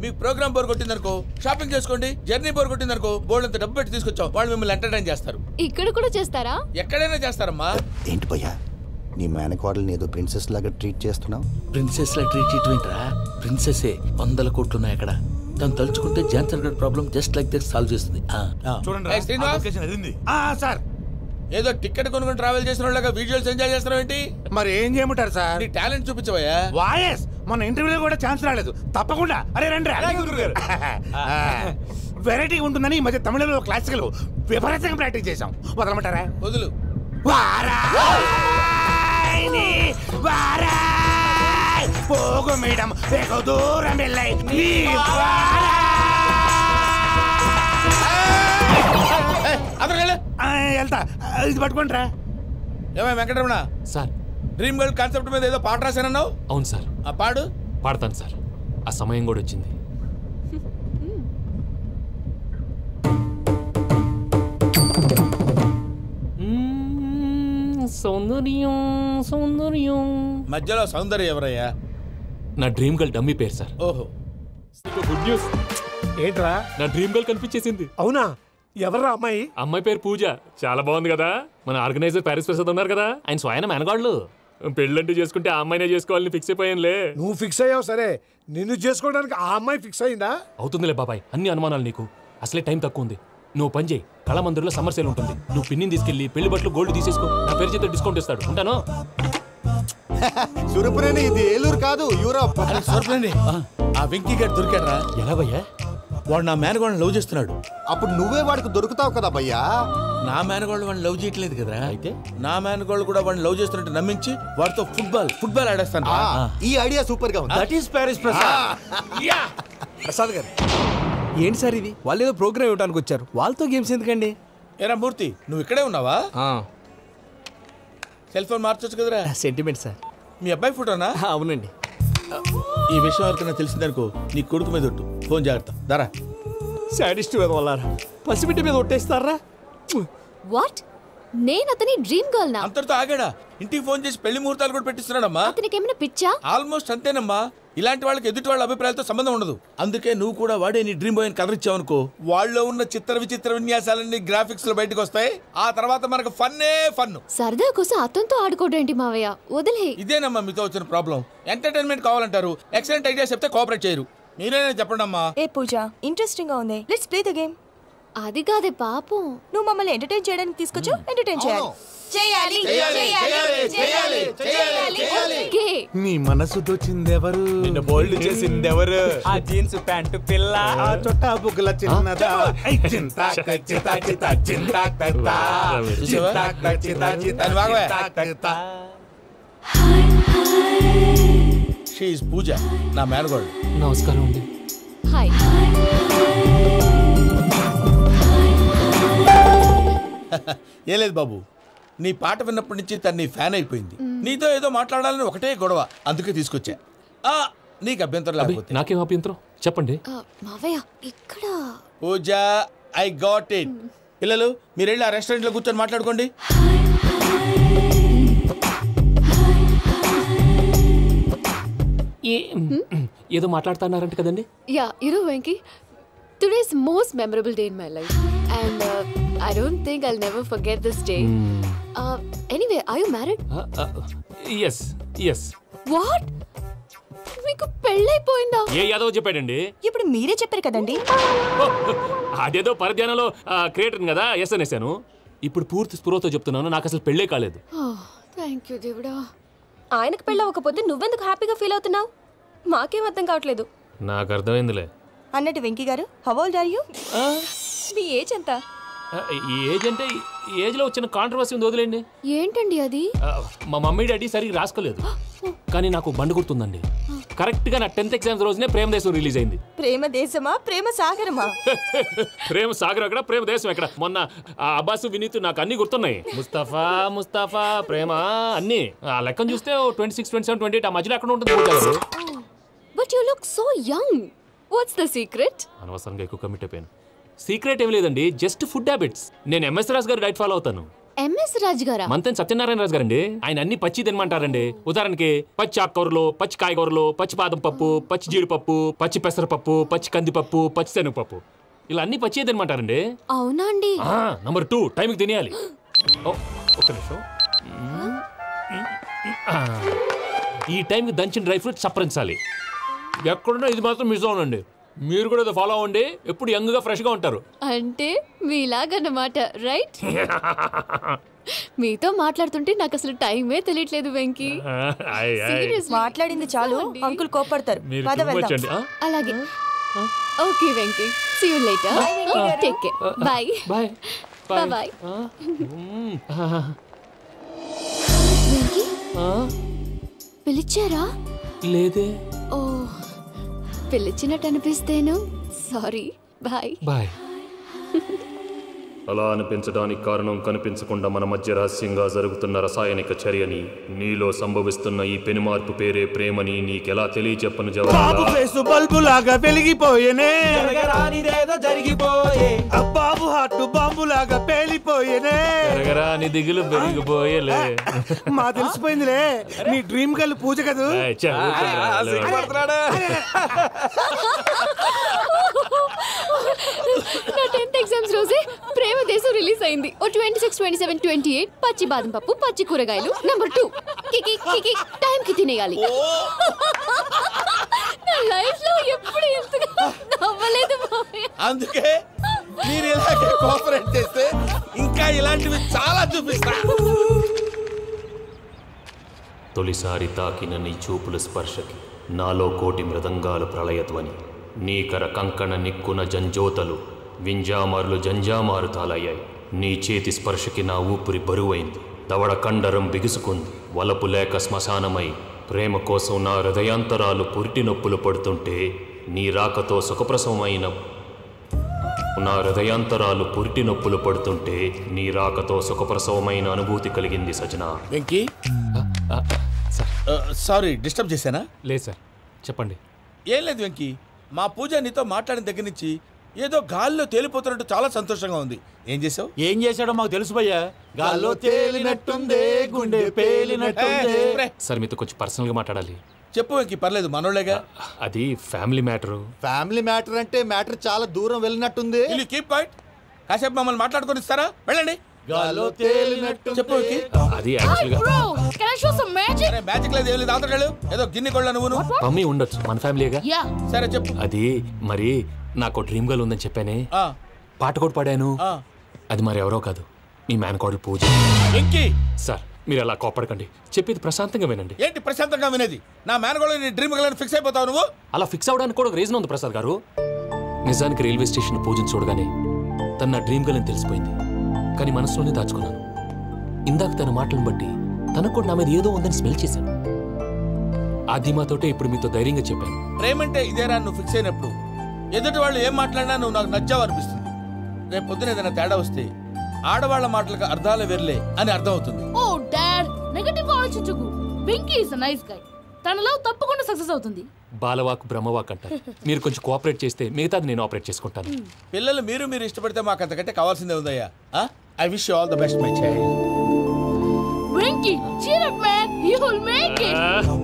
మీకు ప్రోగ్రామ్ బోర్ కొట్టిందనుకో షాపింగ్ చేసుకోండి, జర్నీ బోర్ కొట్టిందనుకో బోర్డు అంత డబ్బు పెట్టి తీసుకొచ్చాం, వాళ్ళు మిమ్మల్ని ఎంటర్టైన్ చేస్తారు. ఇక్కడ కూడా చేస్తారా? ఎక్కడైనా చేస్తారమ్మా. ఏంటి భయ్యా నీ మేనకోడల్ని ఏదో ప్రిన్సెస్ లాగా ట్రీట్ చేస్తున్నావు? ప్రిన్సెస్ లా ట్రీట్ చేయటం ఏంట్రా? ప్రిన్సెసే 100 కోట్లు ఉన్నాయి అక్కడ. తను తలుచుకుంటే జాన్సన్ గడ్ problem just like this solve చేస్తుంది. చూడండి సార్, ఏదో టికెట్ కొనుక్కొని ట్రావెల్ చేసిన వాళ్ళగా వీడియోస్ ఎంజాయ్ చేస్తున్నావు ఏంటి? మరి ఏం చేయమంటారు సార్? నీ టాలెంట్ చూపించవయ్యా. వాయస్ మన ఇంటర్వ్యూలో కూడా ఛాన్స్ రాలేదు. తప్పకుండా అరే రండి వెరైటీ ఉంటుందని ఈ మధ్య తమిళంలో క్లాసికల్ విపరీతంగా ప్రాక్టీస్ చేసాం. వదలమంటారా? వదులు. పోగు మేడం వెగు దూరం వెళ్ళాయి. వెళ్తా, ఇది పట్టుకుంటారా? ఏమై Venkataramana sir, dream girl concept మీద ఏదో పాట రాశానన్నావు? అవును సార్. ఆ పాడు. పాడతాను సార్, ఆ సమయం కూడా వచ్చింది. సౌందర్యం సౌందర్యం మధ్యలో సౌందర్యం ఎవరయ్యా? నా డ్రీమ్ గర్ల్ డమ్మీ పేరు సార్. ఓహో, గుడ్ న్యూస్. ఏంట్రా? నా డ్రీమ్ గర్ల్ కనిపించేసింది. అవునా? ఎవర్రా అమ్మాయి? అమ్మాయి పేరు పూజ. చాలా బాగుంది కదా. మన ఆర్గనైజర్ ప్యారిస్ ప్రసాద్ ఉన్నారు కదా, ఆయన స్వయం మేనగాళ్ళు. పెళ్ళంటూ చేసుకుంటే ఆ అమ్మాయినే చేసుకోవాలని ఫిక్స్ అయిపోయానులే. నువ్వు ఫిక్స్ అయ్యావు సరే, నిన్ను చేసుకోవడానికి ఆ అమ్మాయి ఫిక్స్ అయిందా? అవుతుందిలే బాబాయ్, అన్ని అనుమానాలు నీకు. అసలే టైం తక్కువ ఉంది. నువ్వు పని చేయి, కళామందిర్లో సమ్మర్ సేల్ ఉంటుంది. నువ్వు పిన్నిని తీసుకెళ్లి పెళ్లి బట్టలు గోల్డ్ తీసేసుకో. నా పేరు చేత డిస్కౌంట్ ఇస్తాడు. ఉంటాను. సురపురేని, ఇది ఏలూరు కాదు, యూరోప్. ఆ వెంకీ గారు దొరికాడరా? ఎలా భయ్యా? వాడు నా మేనగోళ్ళని లవ్ చేస్తున్నాడు. అప్పుడు నువ్వే వాడికి దొరుకుతావు కదా భయ్యా. నా మేనగోళ్ళు వాడిని లవ్ చేయట్లేదు కదరా. అయితే నా మేనగోళ్ళు కూడా వాడిని లవ్ చేస్తున్నట్టు నమ్మించి వాడితో ఫుట్బాల్ ఆడేస్తాను. ఈ ఐడియా సూపర్ గా ఉంది. That is Paris Prasad. Prasad గారు ఏంటి సార్ ఇది? వాళ్ళు ఏదో ప్రోగ్రామ్ ఇవ్వడానికి వచ్చారు, వాళ్ళతో గేమ్స్ ఎందుకండి? ఏరా మూర్తి, నువ్వు ఇక్కడే ఉన్నావా? సెల్ ఫోన్ మార్చొచ్చు కదరా. Sentiment sir. మీ అబ్బాయి ఫోటోనా? అవునండి. ఈ విషయం ఎవరికైనా తెలిసిందనుకో నీ కొడుకు మీద ఒట్టు. ఫోన్ జాగ్రత్త. దారా. సాడిస్ట్ మీద వాళ్ళారా? పసిబిడ్డ మీద ఒట్టేస్తారా? వాట్? నేను అతని డ్రీమ్ గర్ల్ నా? అంతటితో ఆగాడా? ఇంటికి ఫోన్ చేసి పెళ్లి ముహూర్తాలు కూడా పెట్టిస్తున్నాడమ్మా. అతనికి ఏమైనా పిచ్చా? ఆల్మోస్ట్ అంతేనమ్మా. ఇలాంటి వాళ్ళకి ఎదుటి వాళ్ళ అభిప్రాయాలతో సంబంధం ఉండదు. అందుకే నువ్వు కూడా వాడే నీ డ్రీమ్ బాయ్ కలర్ ఇచ్చావనుకో, వాళ్ళలో ఉన్న చిత్ర విచిత్ర విన్యాసాలన్నీ గ్రాఫిక్స్ లో బయటకు వస్తాయి. ఆ తర్వాత మనకు ఫన్నే ఫన్. సరదా కోసం అతనితో ఆడుకోవడేంటి మావయ్య? వదిలే. ఇదేనమ్మా మీతో వచ్చిన ప్రాబ్లం. ఎంటర్టైన్మెంట్ కావాలంటారు, ఎక్సలెంట్ ఐడియా చెప్తే కోఆపరేట్ చేయరు. మీరేనా చెప్పండి అమ్మా. ఏ పూజ, ఇంట్రెస్టింగ్ గా ఉంది. Let's play the game. అది కాదే పాపం. నువ్వు మమ్మల్ని ఎంటర్టైన్ చేయడానికి తీసుకొచ్చు, ఎంటర్టైన్ చేయాలి. నీ మనసు దోచిందెవరు? నిన్ను బోల్డ్ చేసిందెవరు? ఆ జీన్స్ ప్యాంటు పిల్ల, ఆ చొట్టా బుగ్గల చిన్నదా. షీ ఇస్ పూజ, నా మేనగోడు. నమస్కారం అండి. హాయ్. ఏ లేదు బాబు, నీ పాట విన్నప్పటి నుంచి తను నీ ఫ్యాన్ అయిపోయింది. నీతో ఏదో మాట్లాడాలని ఒకటే గొడవ, అందుకే తీసుకొచ్చా. నీకు అభ్యంతరం లేకపోతే. నాకేం అభ్యంతరం చెప్పండి. మావయ్య ఇక్కడ. పూజ, ఐ గాట్ ఇట్. పిల్లలు మీరు వెళ్ళి ఆ రెస్టారెంట్ లో కూర్చొని మాట్లాడుకోండి. ఏదో మాట్లాడుతున్నారంట కదండి. Yeah, you know Venky, today's most memorable day in my life, and I don't think I'll never forget this day. Anyway, are you married? yes yes. What? మీకు పెళ్ళైపోయిందా? ఏ యాదవ్ చెప్పాడండి? ఇప్పుడు మీరే చెప్పారు కదండి. అదేదో పరధ్యానంలో క్రియేటర్ కదా ఎస్ అనేసాను. ఇప్పుడు పూర్తి స్పృహతో చెప్తున్నాను, నాకు అసలు పెళ్ళే కాలేదు. థ్యాంక్ యూ దేవుడా. ఆయనకు పెళ్ళవకపోతే నువ్వెందుకు హ్యాపీగా ఫీల్ అవుతున్నావు? మాకేం అర్థం కావట్లేదు. నాకు అర్థమైందిలే. అన్నట్టు వెంకీ గారు, హౌ ఓల్డ్ ఆర్ యు? మీ ఏజ్ ఎంత? ఈ ఏజ్ అంటే ఏజ్ లో వచ్చిన కాంట్రవర్సీ ఉంది, వదిలేండి. ఏంటండి అది? మా మమ్మీ డాడీ సరిగ్గా రాసుకోలేదు, కానీ నాకు బండి గుర్తుందండి. కరెక్ట్ గా నా 10th ఎగ్జామ్స్ రోజునే ప్రేమ దేశం రిలీజ్ అయింది. ప్రేమ దేశమా ప్రేమ సాగరమా? ప్రేమ సాగర్ ఎక్కడ, ప్రేమ దేశం ఎక్కడ? మొన్న ఆ అబ్బాసు వినీత్ నాకు అన్ని గుర్తున్నాయి. ముస్తఫా ప్రేమ అన్ని ఆ లెక్కను చూస్తే 26, 27, 28 ఆ మధ్యలో ఎక్కడ ఉంటుంది పూజ గారు. But you look so young. What's the secret? అనవసరంగా ఎక్కువ కమిట్ అయిపోయాను. సీక్రెట్ ఏం లేదండి, జస్ట్ ఫుడ్ హ్యాబిట్స్. నేను ఎంఎస్ రాజు గారు డైట్ ఫాలో అవుతాను. ఎంఎస్ రాజు గారా? మంతెన్ సత్యనారాయణ రాజు గారండి. ఆయన అన్ని పచ్చి తినమంటారండి. ఉదాహరణకి పచ్చి ఆకుకూరలు, పచ్చి కాయగూరలు, పచ్చి బాదం పప్పు, పచ్చి జీడిపప్పు, పచ్చి పెసరపప్పు, పచ్చి కందిపప్పు, పచ్చి శనగపప్పు, ఇలా అన్ని పచ్చి తినమంటారండి. అవునా అండి? నంబర్ 2 టైంకి తినేయాలి. ఒక్క నిమిషం. ఈ టైంకి దంచిన డ్రై ఫ్రూట్స్ సప్పరించాలి. ఎక్కడున్నా ఇది మాత్రం మిస్ అవునండి. మీరు కూడా ఇది ఫాలో అవ్వండి, ఎప్పుడు యంగ్ గా ఫ్రెష్ గా ఉంటారు. అంటే మీలాగన్నమాట, రైట్? మీతో మాట్లాడుతుంటే నాకు అసలు టైమే తెలియట్లేదు వెంకీ. మాట్లాడింది చాలు, అంకుల్ కోపడతారు. అలాగే. Okay Venky, see you later. Take care. Bye bye bye. Venky పిలిచారా? లేదే. ఓ, పిలిచినట్టు అనిపిస్తేను సారీ. Bye bye. అలా అనిపించడానికి కారణం కనిపించకుండా మన మధ్య రహస్యంగా జరుగుతున్న రసాయనిక చర్యని, నీలో సంభవిస్తున్న ఈ పెనుమార్పు పేరే ప్రేమని నీకెలా తెలియచెప్పను బాబు ఫేసు బల్బు లాగా వెలిగిపోయేనే, జరిగిపోయే బాబు హార్ట్ బాంబు లాగా పేలిపోయేనే, జరగరాని దిగులు పెరిగిపోయేలే. మా తెలిసిపోయిందిలే, నీ డ్రీమ్ గర్ల్ పూజ కదూ. నా 10th ఎగ్జామ్స్ రోజే ప్రేమ దేశం రిలీజ్ అయింది. ఓ 26, 27, 28 పచ్చి బాదం పప్పు, పచ్చి కూరగాయలు. నంబర్ 2 కికి టైం కి తినేయాలి. నా లైఫ్ లో ఎప్పుడు ఎంతగా నవ్వలేదు మామయ్య. అందుకే మీరు ఇలాగే కోఆపరేట్ చేస్తే ఇంకా ఇలాంటివి చాలా చూపిస్తా. తొలిసారి తాకిన నీ చూపుల స్పర్శకి నాలో కోటి మృదంగాలు ప్రళయధ్వని, నీకర కంకణ నిక్కున జంజోతలు వింజామారులు జంజామారు తాలయ్యాయి. నీ చేతి స్పర్శకి నా ఊపిరి బరువైంది, దవడ కండరం బిగుసుకుంది. వలపు లేక శ్మశానమై ప్రేమ కోసం నా హృదయాంతరాలు పురిటి నొప్పులు పడుతుంటే, నీ రాకతో సుఖప్రసవమైన నా హృదయాంతరాలు పురిటి నొప్పులు పడుతుంటే నీ రాకతో సుఖప్రసవమైన అనుభూతి కలిగింది సజనా. వెంకీ సారీ డిస్టర్బ్ చేశానా? లేదు సార్, చెప్పండి. ఏం లేదు వెంకీ, మా పూజ నీతో మాట్లాడిన దగ్గర నుంచి ఏదో గాల్లో తేలిపోతున్నట్టు చాలా సంతోషంగా ఉంది. ఏం చేసావు? ఏం చేశాడో మాకు తెలుసు భయ్యా. గాల్లో తేలినట్టుందే, గుండె పేలినట్టుందే. సార్ మీతో కొంచెం పర్సనల్గా మాట్లాడాలి. చెప్పు వెంకీ, పర్లేదు మనోళ్ళేగా. అది ఫ్యామిలీ మ్యాటరు. ఫ్యామిలీ మ్యాటర్ అంటే మ్యాటర్ చాలా దూరం వెళ్ళినట్టుంది. Keep quiet. కాసేపు మమ్మల్ని మాట్లాడుకొని ఇస్తారా? వెళ్ళండి. గాల్లో తేలినట్టు చెప్పు వెంకీ. అది యాక్చువల్గా మ్యాజిక్ లేదు, ఏం లేదు. ఆతడాడు ఏదో గిన్నె కొళ్ళ నువ్వు మమ్మీ ఉండొచ్చు, మన ఫ్యామిలీగా. సరే చెప్పు. అది మరి నాకు డ్రీమ్ గర్ల్ ఉందని చెప్పానే, పాట కూడా పాడాను. అది మరి ఎవరో కాదు, మీ మేనకోడలు పూజ. సార్ మీరు అలా కోపడకండి, చెప్పేది ప్రశాంతంగా వినండి. ఏంటి ప్రశాంతంగా వినేది? నా మేనకోడలు నీ డ్రీమ్ గర్ల్ ఫిక్స్ అయిపోతావు నువ్వు. అలా ఫిక్స్ అవడానికి కూడా ఒక రీజన్ ఉంది ప్రసాద్ గారు. నిజానికి రైల్వే స్టేషన్ పూజను చూడగానే తన నా డ్రీమ్ గర్ల్ అని తెలిసిపోయింది. కానీ మనసులోనే దాచుకున్నాను. ఇందాక తన మాటలను బట్టి తనకు కూడా నా మీద ఏదో ఉందని స్మెల్ చేశాను. ఆ ధీమాతోటే ఇప్పుడు మీతో ధైర్యంగా చెప్పాను. ప్రేమంటే ఇదేరా నువ్వు ఫిక్స్ అయినప్పుడు ఎదుటి వాళ్ళు ఏం మాట్లాడినా నువ్వు నాకు నచ్చావు అనిపిస్తుంది. రేపు పొద్దున ఏదైనా తేడా వస్తే ఆడవాళ్ల మాటలకు అర్థాలు వెర్లే అని అర్థం అవుతుంది. ఓ డాడ్, నెగటివ్ ఆలోచించకు. Venky is a nice guy. తన లవ్ తప్పకుండా సక్సెస్ అవుతుంది. బాలవాక్ బ్రహ్మవాక్ అంటారు. మీరు కొంచెం కోఆపరేట్ చేస్తే మిగతాది నేను ఆపరేట్ చేసుకుంటాను. పిల్లలు మీరు ఇష్టపడితే మాకు అంతకంటే కావాల్సిందే ఉందయ్యా. I wish you all the best my child. Venky cheer up man, you will make it.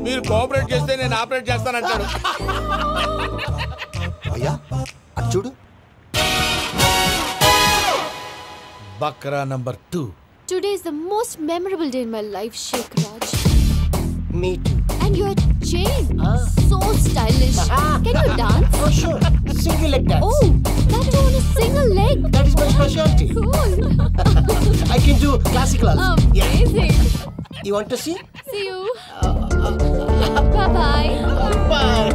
మీరు కోఆపరేట్ చేస్తే నేను ఆపరేట్ చేస్తానంటాడు. అయ్యా అటు చూడు. Bakra number 2. Today is the most memorable day in my life, Sheikh Raj. Me too. And your chain, so stylish. Can you dance? Oh sure, single leg dance. Oh, that is on a single leg. That is my specialty. Cool. I can do classical also. Amazing. You want to see? See you. Bye-bye. Bye.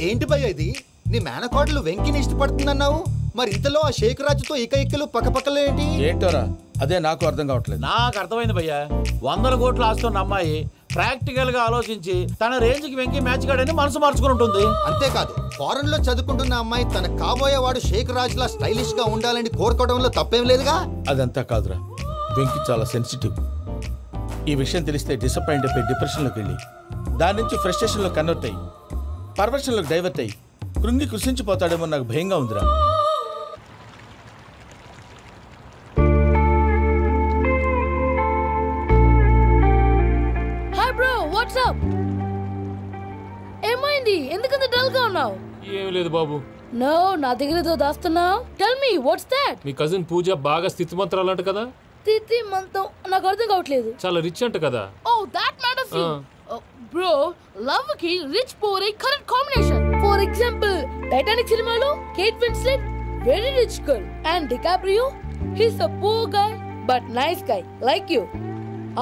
ఏంటి భయ్య ఇది? నీ మేనకోడలు వెంకిని ఇష్టపడుతుందన్నావు, మరి ఇంతలో ఆ షేక్ రాజుతో ఇక ఇక్కలు పక్కపక్కలు ఏంటి? ఏంటోరా అదే నాకు అర్థం కావట్లేదు. నాకు అర్థమైంది భయ్యా. 100 కోట్లు ఆస్తున్న అమ్మాయి ప్రాక్టికల్ గా ఆలోచించి తన రేంజ్ కి వెంకి మ్యాచ్ కాడని మనసు మార్చుకుని ఉంటుంది. అంతేకాదు ఫారెన్ లో చదువుకుంటున్న అమ్మాయి తన కాబోయేవాడు షేక్ రాజ్ లా స్టైలిష్ గా ఉండాలని కోరుకోవడంలో తప్పేం లేదుగా. అదంతా కాదురా, వెంకి చాలా సెన్సిటివ్. ఈ విషయం తెలిస్తే డిసప్పాయింట్ అయిపోయి డిప్రెషన్లోకి వెళ్ళి దాని నుంచి ఫ్రస్ట్రేషన్లో కన్వర్ట్ అయ్యి పర్వర్షన్లోకి డైవర్ట్ అయ్యి కృంగి కృషించిపోతాడేమో నాకు భయంగా ఉందిరా. Hi bro, what's up? ఏమైంది? ఎందుకంత డల్ గా ఉన్నావు? ఏం లేదు బాబు. నో, నా దగ్గర ఏదో దాస్తున్నావు. Tell me what's that? మీ కజిన్ పూజ బాగా స్థితిమంతరాలు అంట కదా. స్థితిమంతం నాకు అర్థం కావట్లేదు. చాలా రిచ్ అంట కదా. Oh that matters you. Bro, love కి రిచ్ పూర్ ఏ correct combination. For example Titanic సినిమాలో Kate Winslet very rich girl and DiCaprio he's a poor guy but nice guy like you.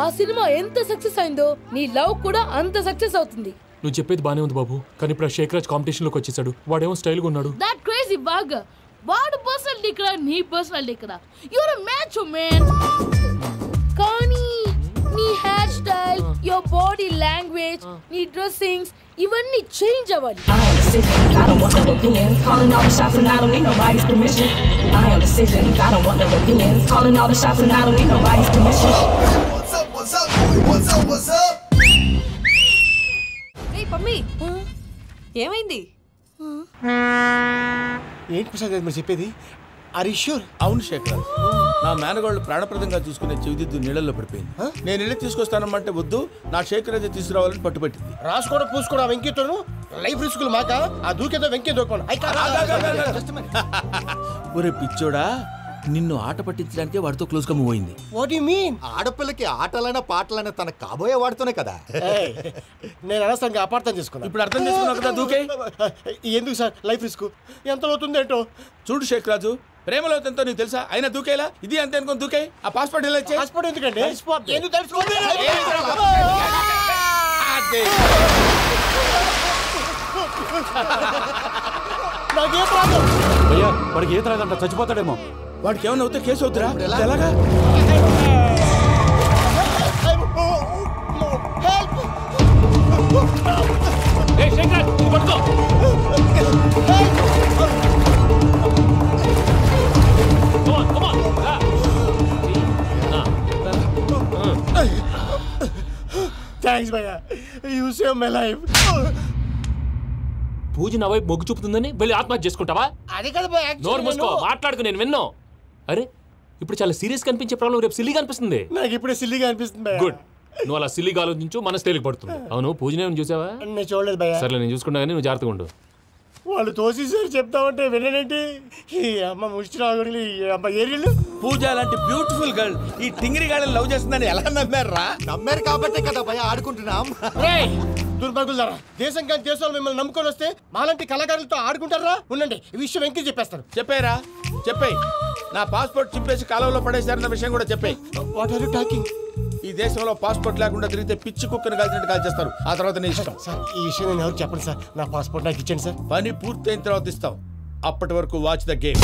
ఆ సినిమా ఎంత సక్సెస్ అయిందో నీ లవ్ కూడా అంత సక్సెస్ అవుతుంది. నువ్వు చెప్పేది బానే ఉంది బాబు, కానీ ఇప్పుడు షేక్ రాజ్ కాంపిటీషన్ లోకి వచ్చేసాడు. వాడేమో స్టైల్ గా ఉన్నాడు. That crazy bag. వాడు పర్సనాలిటీ ఇక్కడ, నీ పర్సనాలిటీ ఇక్కడ. You're a match man. కానీ నీ hair style, your body language, నీ డ్రెస్సింగ్స్ ఇవన్నీ చేంజ్ అవ్వాలి. ఏమైంది? ఏంటి ప్రసాద్ గారు మీరు చెప్పేది? Are you sure? అవును శేఖర్, నా మేనగోళ్ళు ప్రాణప్రదంగా చూసుకునే చెవిదిద్దు నీళ్ళల్లో పడిపోయింది. నేను ఇళ్ళకి తీసుకొస్తానమ్మంటే వద్దు, నా శేఖర్ అయితే తీసుకురావాలని పట్టుబట్టింది. రాసుకోవడం పూసుకోవడం వెంకీతోను లైఫ్ రిస్కులు మాక. ఆ దూకేదో వెంకీ దూకోండి. ఒరే పిచ్చోడా, నిన్ను ఆట పట్టించడానికే వాడితో క్లోజ్ గా మూవ్ అయింది. What you mean? ఆడపిల్లకి ఆటలైనా పాటలైనా తన కాబోయే వాడితోనే కదా. నేను అనవసరంగా అపార్థం చేసుకున్నాను. ఇప్పుడు అర్థం చేసుకున్నావు కదా, దూకే. ఎందుకు సార్ లైఫ్ రిస్క్? ఎంత అవుతుంది ఏంటో చూడు షేక్ రాజు, ప్రేమలో ఎంతో నీకు తెలుసా? అయినా దూకేలా ఇది అంతే అనుకుని దూకే. ఆ పాస్పోర్ట్ ఎలా ఇచ్చే? పాస్పోర్ట్ ఎందుకండి? ఎందుకు తెలుసుకోండి? భయ్యా, వాడికి ఈత రాదంట, చచ్చిపోతాడేమో. వాడికి ఏమన్నా అవుతే కేసు అవుతురా? ఎలాగా? థ్యాంక్స్ భయ్యా, యు సేవ్ మై లైఫ్. పూజ నా వైపు మొగ్గు చూపుతుందని వెళ్ళి ఆత్మహత్య చేసుకుంటావా? అది కదా భయ్యా. నోరు మూసుకో, మాట్లాడుకు, నేను విన్నో. అరే ఇప్పుడు చాలా సీరియస్ కనిపించే ప్రాబ్లం రేపు సిల్లీగా అనిపిస్తుంది. నాకు ఇప్పుడే సిల్లీగా అనిపిస్తుంది. గుడ్, నువ్వు అలా సిల్లీగా ఆలోచించు, మనసు తేలిక పడుతుంది. అవును, పూజనే చూసావా? నేను చూడలేదు భయ్యా. సరే, నేను చూసుకుంటా కానీ నువ్వు జాగ్రత్తగా ఉండు. వాళ్ళు తోసేసారు చెప్తామంటే విననేంటి? ఈ అమ్మ ముష్టి రాగుడి అమ్మ ఏరియలు. పూజ లాంటి బ్యూటిఫుల్ గర్ల్ ఈ టింగిరి గాళ్ళని లవ్ చేస్తుందని ఎలా నమ్మారా? నమ్మారు కాబట్టే కదా భయ ఆడుకుంటున్నాం. దుర్భగులారా, దేశం కానీ దేశాలు మిమ్మల్ని నమ్ముకొని వస్తే మాలాంటి కళాకారులతో ఆడుకుంటారా? ఉండండి, ఈ విషయం వెంకీ చెప్పేస్తాను. చెప్పారా? చెప్పేయ్. నా పాస్పోర్ట్ చింపేసి కాలంలో పడేశారన్న విషయం కూడా చెప్పేయ్. What are you talking? ఈ దేశంలో పాస్పోర్ట్ లేకుండా తిరిగితే పిచ్చి కుక్కను కాల్చినట్టు కాల్చేస్తారు. ఆ తర్వాత నీ ఇష్టం. సార్, ఈ విషయం నేను ఎవరు చెప్పండి సార్. నా పాస్పోర్ట్ నాకు ఇచ్చండి సార్. పని పూర్తయిన తర్వాత ఇస్తాం. అప్పటి వరకు వాచ్ ద గేమ్.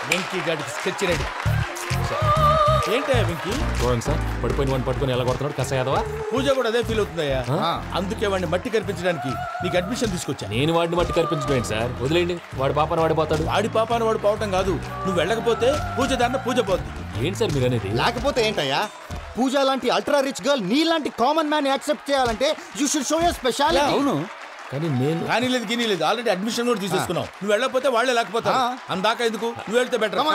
వెంకీ గాడికి స్కెచ్ రెడీ. ఏంటా వెంకీ? చూడండి సార్, పడిపోయిన వాడిని పట్టుకొని ఎలా కొడుతున్నాడు కస యాదవా. పూజ కూడా అదే ఫీల్ అవుతుందయ్యా. అందుకే వాడిని మట్టి కనిపించడానికి నీకు అడ్మిషన్ తీసుకొచ్చా. నేను వాడిని మట్టి కనిపించబోయింది సార్, వదిలేండి. వాడి పాపాన వాడిపోతాడు. వాడి పాపాన వాడు పోవటం కాదు, నువ్వు వెళ్ళకపోతే పూజ దాన్న పూజ పోద్ది. ఏంటి సార్ మీరు అనేది? లేకపోతే ఏంటయ్యా? పూజ లాంటి అల్ట్రా రిచ్ గర్ల్ నీ లాంటి కామన్ మ్యాన్ యాక్సెప్ట్ చేయాలంటే you should show your speciality. అవును, కానీ నేను కానీ లేదు గిని లేదు, ఆల్రెడీ అడ్మిషన్ కూడా తీసేసుకున్నావు. నువ్వు వెళ్ళకపోతే వాళ్ళే లేకపోతారు. అందాక ఎందుకు? నువ్వు వెళ్తే బెటర్. అమ్మా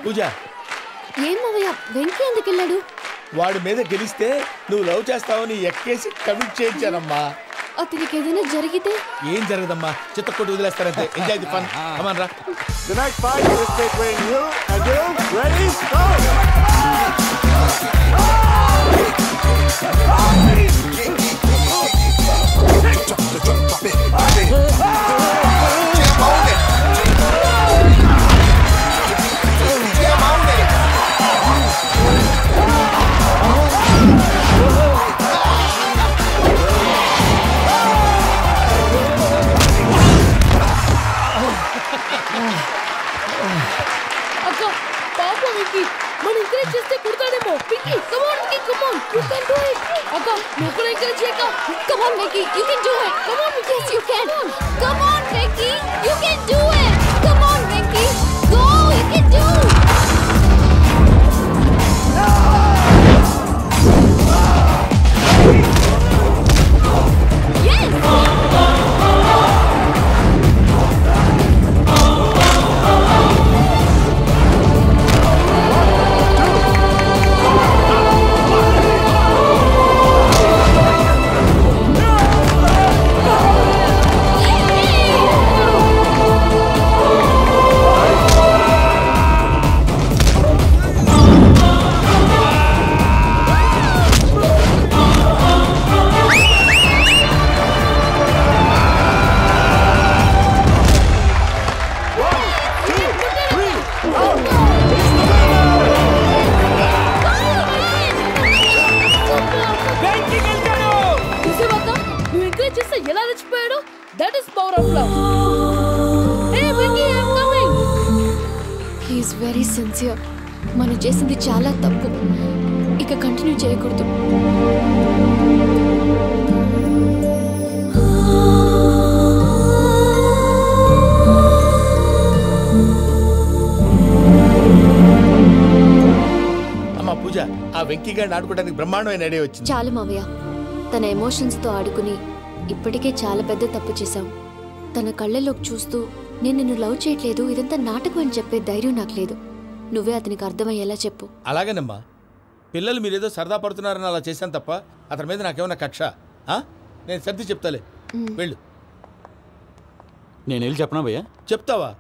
పూజ, ఏం మావయ్య, వెంకీ ఎందుకు వెళ్ళాడు? వాడి మీద గెలిస్తే నువ్వు లవ్ చేస్తావని ఎక్కేసి కమిట్ చేయించానమ్మా. అతనికి ఏదైనా జరిగితే ఏం జరగదమ్మా, చిత్తకొట్టి వదిలేస్తారంటే. Enjoy the fun. కమాన్ రా. The next fight is between you and you. Ready? Go! అక్క పాప విక్కీ మన ఎంకరేజ్ చేస్తే కుడతాడేమో. Vicky come on Vicky come on you can do it. అక్క నువ్వు కూడా ఎంకరేజ్ చేయక. Come on Vicky you can do it. Come on Vicky you can. Come on Vicky you can do it. Come on Vicky go you can do. ఎలా రెచ్చిపోయాడు. That is power of love. Hey Vicky I am coming. He is very sincere. మనం చేసింది చాలా తప్పు, ఇక continue చేయకూడదు. అమ్మా పూజ, ఆ వెంకీ గారిని ఆడుకోవడానికి బ్రహ్మాండమైన ఐడియా వచ్చింది. చాలు మావయ్య, తన ఎమోషన్స్తో ఆడుకుని ఇప్పటికే చాలా పెద్ద తప్పు చేశాం. తన కళ్ళలోకి చూస్తూ నేను నిన్ను లవ్ చేయట్లేదు, ఇదంతా నాటకం అని చెప్పే ధైర్యం నాకు లేదు. నువ్వే అతనికి అర్థమయ్యేలా చెప్పు. అలాగేనమ్మా, పిల్లలు మీరేదో సరదా పడుతున్నారని అలా చేశాను తప్ప అతని మీద నాకేమన్నా కక్ష? నేను సర్ది చెప్తాలే, వెళ్ళు. నేను వెళ్ళి చెప్పనా భయ్యా? చెప్తావా?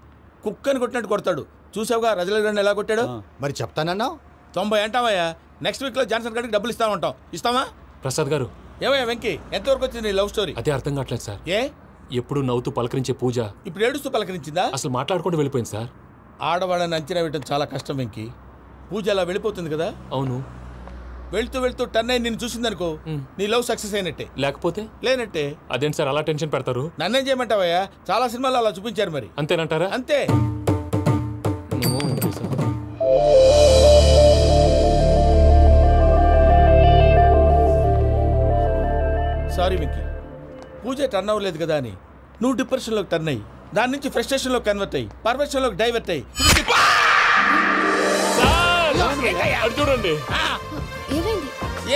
కుక్కని కొట్టినట్టు కొడతాడు. చూసావుగా రజలగడ్ని ఎలా కొట్టాడు? మరి చెప్తానన్నావు. 90 అంటావయ్యా. నెక్స్ట్ వీక్లో జాన్సన్ గారికి డబ్బులు ఇస్తామంటాం. ఇస్తావా? ప్రసాద్ గారు, ఏమయ్యా వెంకీ, ఎంతవరకు వచ్చింది నీ లవ్ స్టోరీ? అదే అర్థం కావట్లేదు సార్. ఏ ఎప్పుడు నవ్వుతూ పలకరించే పూజ ఇప్పుడు ఏడుస్తూ పలకరించిందా? అసలు మాట్లాడుకుంటూ వెళ్ళిపోయింది సార్. ఆడవాళ్ళని అంచనా వేయడం చాలా కష్టం వెంకీ. పూజ అలా వెళ్ళిపోతుంది కదా. అవును. వెళ్తూ వెళ్తూ టర్న్ అయి నిన్ను చూసిందనుకో, నీ లవ్ సక్సెస్ అయినట్టే. లేకపోతే లేనట్టే. అదేంటి సార్ అలా టెన్షన్ పెడతారు? నన్నేం చేయమంటావయ్యా? చాలా సినిమాలు అలా చూపించారు. మరి అంతేనంటారా? అంతే. సారీ వెంకీ, పూజ టర్న్ అవ్వలేదు కదా అని నువ్వు డిప్రెషన్లోకి టర్న్ అయ్యి దాని నుంచి ఫ్రస్ట్రేషన్లోకి కన్వర్ట్ అయ్యి పర్వర్షన్లోకి డైవర్ట్ అయ్యి చూడండి.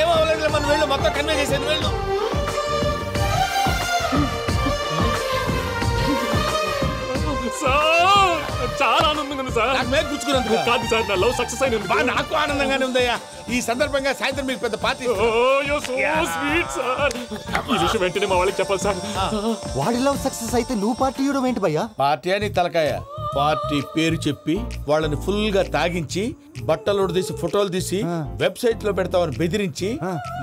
ఏమో అవ్వలేదు, మనం వెళ్ళు, మొత్తం కన్వే చేసేది. వెళ్ళు. చాలా ఆనందంగా ఉంది సార్. నాకు మీద కూర్చుకున్నందుకు కాదు సార్, నా లవ్ సక్సెస్ అయినందుకు. నాకు ఆనందంగానే ఉందయ్యా. ఈ సందర్భంగా సాయంత్రం మీకు పెద్ద పార్టీ. ఈ విషయం వెంటనే మా వాళ్ళకి చెప్పాలి సార్. వాడి లవ్ సక్సెస్ అయితే నువ్వు పార్టీ ఇవ్వడం ఏంటి భయ్యా? పార్టీ అని తలకాయ. పార్టీ పేరు చెప్పి వాళ్ళని ఫుల్ గా తాగించి బట్టలు తీసి ఫోటోలు తీసి వెబ్సైట్ లో పెడతామని బెదిరించి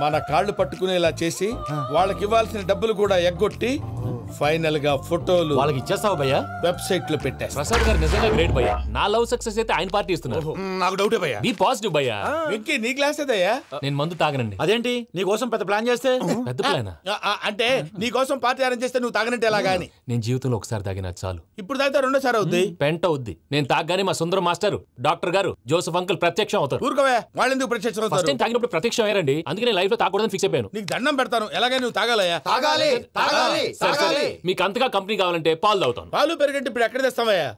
మన కాళ్ళు పట్టుకునేలా చేసి వాళ్ళకి ఇవ్వాల్సిన డబ్బులు కూడా ఎగ్గొట్టి ఫైనల్ గా ఫోటోలు వాళ్ళకి ఇచ్చేస్తావు భయ్యా? వెబ్సైట్ లో పెట్టేస్తా. ప్రసాద్ గారు నిజంగా గ్రేట్ భయ్యా. నా లవ్ సక్సెస్ అయితే ఆయన పార్టీ ఇస్తున్నారు. నాకు డౌటే భయ్యా. బీ పాజిటివ్ భయ్యా. వెంకీ నీ క్లాస్ ఏదయ్యా? నేను మందు తాగనండి. అదేంటి నీ కోసం పెద్ద ప్లాన్ చేస్తే? పెద్ద ప్లానా? అంటే నీ కోసం పార్టీ అరేంజ్ చేస్తే నువ్వు తాగనంటే ఎలాగా అని. నేను జీవితంలో ఒకసారి తాగినా చాలు. ఇప్పుడు తాగితే రెండోసారి అవుద్ది. పెంట అవుద్ది. నేను తాగగానే మా సుందరం మాస్టర్, డాక్టర్ గారు, జోసెఫ్ అంకుల్ ప్రత్యక్షం అవుతారు. ఊరుకోవే, వాళ్ళు ఎందుకు ప్రత్యక్షం అవుతారు? ఫస్ట్ టైం తాగినప్పుడు ప్రత్యక్షం అయ్యారండి. అందుకే నేను లైఫ్ లో తాగకూడదని ఫిక్స్ అయిపోయాను. నీకు దండం పెడతాను, ఎలాగే నువ్వు తాగాలయ్యా. తాగాలి తాగాలి తాగాలి. మీకు అంతగా కంపెనీ కావాలంటే పాలు తాగుతాను. పాలు పెరిగంటే ఇప్పుడు ఎక్కడ తెస్తావయ్యా?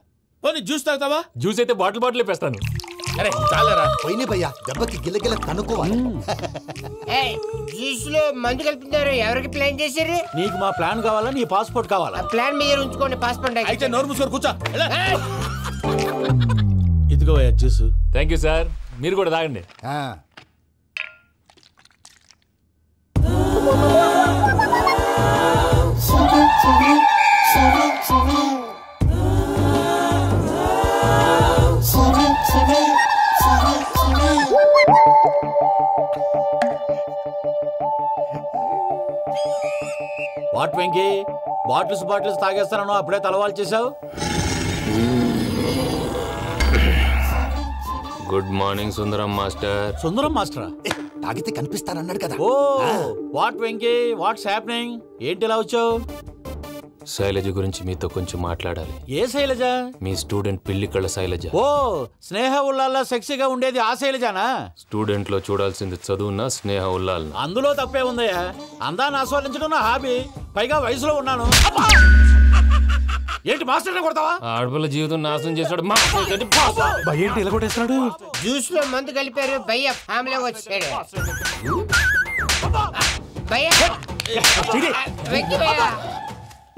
పోనీ జ్యూస్ తాగుతావా? జ్యూస్ అయితే బాటిల్ వేస్తాను. అరే చాలరా పోయినే భయ్యా, దెబ్బకి గిల్లగిల్ల కనుక్కోవాలి. జ్యూస్ లో మందు కలుపుతున్నారు. ఎవరికి ప్లాన్ చేశారు? నీకు మా ప్లాన్ కావాలా, నీ పాస్పోర్ట్ కావాలా? ప్లాన్ మీద ఉంచుకోండి, పాస్పోర్ట్ అయితే నోరు మూసుకొని కూర్చో. ఇదిగో జ్యూస్. Thank you sir. మీరు కూడా తాగండి. వాట్ వెంకీ బాటిల్స్ తాగేస్తానో అప్పుడే తలవాలు చేసావు. Good morning Sundaram master. Sundaram మాస్టరా? తాగితే కనిపిస్తానన్నాడు కదా. Oh what Venky what's happening? ఏంటి ఇలా వచ్చావు? శైలజ గురించి మీతో కొంచెం మాట్లాడాలి. ఏ శైలజ? మీ స్టూడెంట్ పిల్లి కళ్ళ శైలజ. ఓ స్నేహ ఉల్లాల్లో సెక్సీగా ఉండేది ఆ శైలజానా? స్టూడెంట్ లో చూడాల్సింది చదువున్న స్నేహ ఉల్లాల్. అందులో తప్పే ఉందయ్యా. అందాన్ని ఆస్వాదించడం నా హాబీ. పైగా వయసులో ఉన్నాను. ఏంటి మాస్టర్ కొడతావా? ఆడపిల్ల జీవితం నాశనం చేశాడు. ఏంటి ఇలా కొట్టేస్తున్నాడు? జ్యూస్ లో మందు కలిపారు భయ్య ఫ్యామిలీ వచ్చాడు.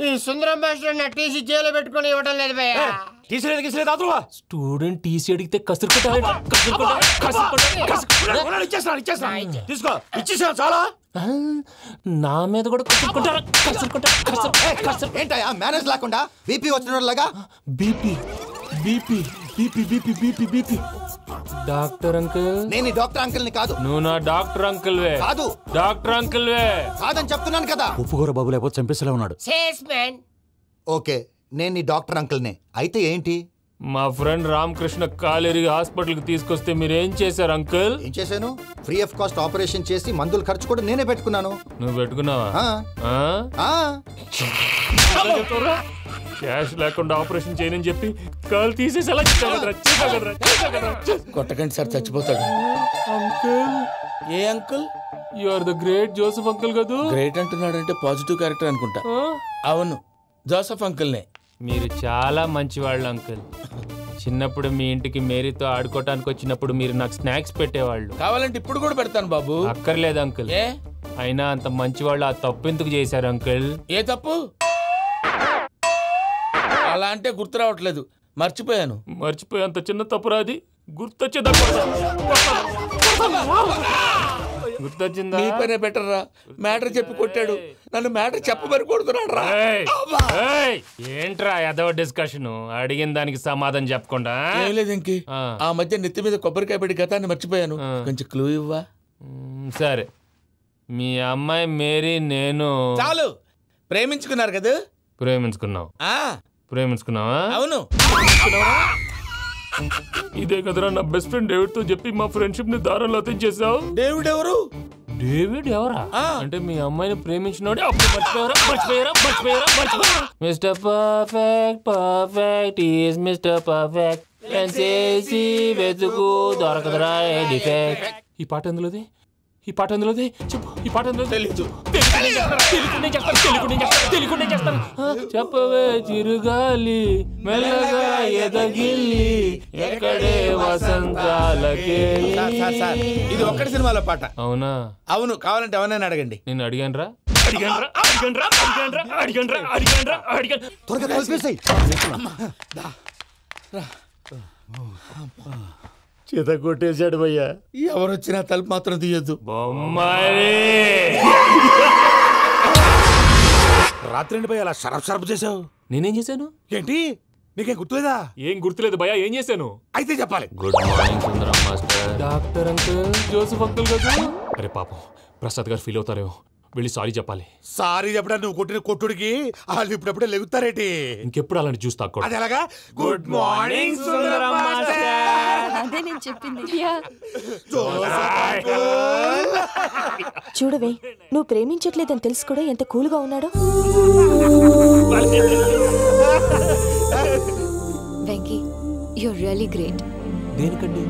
ఈ సుందరం మాస్టర్ నా టీసీ జైలు పెట్టుకుని ఇవ్వడం లేదు భయ్య. స్టూడెంట్ టీసీ అడిగితే తీసుకో ఇచ్చేసా చాలా. నా మీద కూడా ఏంటయ్యా మేనేజ్ లేకుండా బీపీ వచ్చినలాగా? BP BP BP BP BP BP. Doctor uncle. నేను డాక్టర్ అంకుల్ ని కాదు. నువ్వు నా డాక్టర్ అంకుల్ వే. కాదు డాక్టర్ అంకుల్ వే. కాదని చెప్తున్నాను కదా. ఉప్పుగూర బాబు లేకపోతే చంపేసేలా ఉన్నాడు. ఓకే నేను నీ డాక్టర్ అంకుల్ నే. అయితే ఏంటి? మా ఫ్రెండ్ రామకృష్ణ కాలేరికి హాస్పిటల్ కి తీసుకొస్తే మీరేం చేశారు అంకుల్? ఏం చేశాను? ఫ్రీ ఆఫ్ కాస్ట్ ఆపరేషన్ చేసి మందుల ఖర్చు కూడా నేనే పెట్టుకున్నాను. నువ్వు పెట్టుకున్నావా? క్యాష్ లేకుండా ఆపరేషన్ చేయనని చెప్పి కాల్ తీసేసి అలా కొట్టకండి సార్ చచ్చిపోతాడు. అంకుల్. ఏ uncle? You are the great Joseph uncle కదా. గ్రేట్ అంటున్నాడు అంటే పాజిటివ్ క్యారెక్టర్ అనుకుంటా. అవును జోసెఫ్ అంకుల్నే. మీరు చాలా మంచివాళ్ళు అంకుల్. చిన్నప్పుడు మీ ఇంటికి మేరీతో ఆడుకోవటానికి వచ్చినప్పుడు మీరు నాకు స్నాక్స్ పెట్టేవాళ్ళు. కావాలంటే ఇప్పుడు కూడా పెడతాను బాబు. అక్కర్లేదు అంకుల్. అయినా అంత మంచివాళ్ళు ఆ తప్పు ఎందుకు చేశారు అంకుల్? ఏ తప్పు? అలా అంటే గుర్తు రావట్లేదు. మర్చిపోయాను. మర్చిపోయేంత చిన్న తప్పురాది గుర్తొచ్చేదా? గుర్తొచ్చిందా? నీ పనే బెటర్ రా. మ్యాటర్ చెప్పి కొట్టాడు. నన్ను మ్యాటర్ చెప్పమని కొడుతున్నాడు రా. ఏంట్రా ఎదవ డిస్కషన్? అడిగిన దానికి సమాధానం చెప్పకుండా. ఏం లేదు ఇంకి. ఆ మధ్య నెత్తి మీద కొబ్బరికాయ పెట్టి గతాన్ని మర్చిపోయాను. కొంచెం క్లూ ఇవ్వా? సరే. మీ అమ్మాయి మేరీ నేను చాలు. ప్రేమించుకున్నారు కదా? ప్రేమించుకున్నావు. ప్రేమించుకున్నావా? అవును. ఇదే కదరా నా బెస్ట్ ఫ్రెండ్ డేవిడ్ తో చెప్పి మా ఫ్రెండ్షిప్ ని దారంలో తెచ్చేసావు. డేవిడ్ ఎవరు? డేవిడ్ ఎవరా? అంటే మీ అమ్మాయిని ప్రేమించినోడే అప్పుడు మర్చిపోయారా? Mister perfect perfect is mister perfect చేసి వెతుకు దొరకదురా డిఫెక్ట్. ఈ పాట ఎందులోది? చెప్పు. ఈ పాట ఎందులో? తెలీదు. చెప్పవే చిరుగాలి మెల్లగా ఎదగిల్లి ఎక్కడే వసంతాలకే. ఇది ఒక్కటి సినిమాలో పాట. అవునా? అవును. కావాలంటే ఎవరైనా అడగండి. నేను అడిగాను. త్వరగా కలిపేసాయి. చేత కొట్టేశాడు భయ్యా. ఎవరొచ్చినా తలుపు మాత్రం తీయొద్దు. రాత్రి భయ్య అలా షరఫ్ చేసావు. నేనేం చేశాను? ఏంటి నీకేం గుర్తులేదా? ఏం గుర్తులేదు భయ్యా. ఏం చేశాను? అయితే చెప్పాలి. Good morning Sundaram master. Doctor uncle Joseph uncle కదా. అరే పాపం ప్రసాద్ గారు ఫీల్ అవుతారేమో. వెళ్ళి సారీ చెప్పాలి. సారీ చెప్పడా? నువ్వు కొట్టిన కొట్టుడికి వాళ్ళు ఇప్పుడప్పుడే లెగుతారేటి? ఇంకెప్పుడు అలాంటి చూస్తా. అది ఎలాగా? Good morning Sundaram master. అదే నేను చెప్పింది. చూడవే, నువ్వు ప్రేమించట్లేదని తెలుసు కూడా ఎంత కూల్గా ఉన్నాడో. Venky, you're really great. దేనికండి?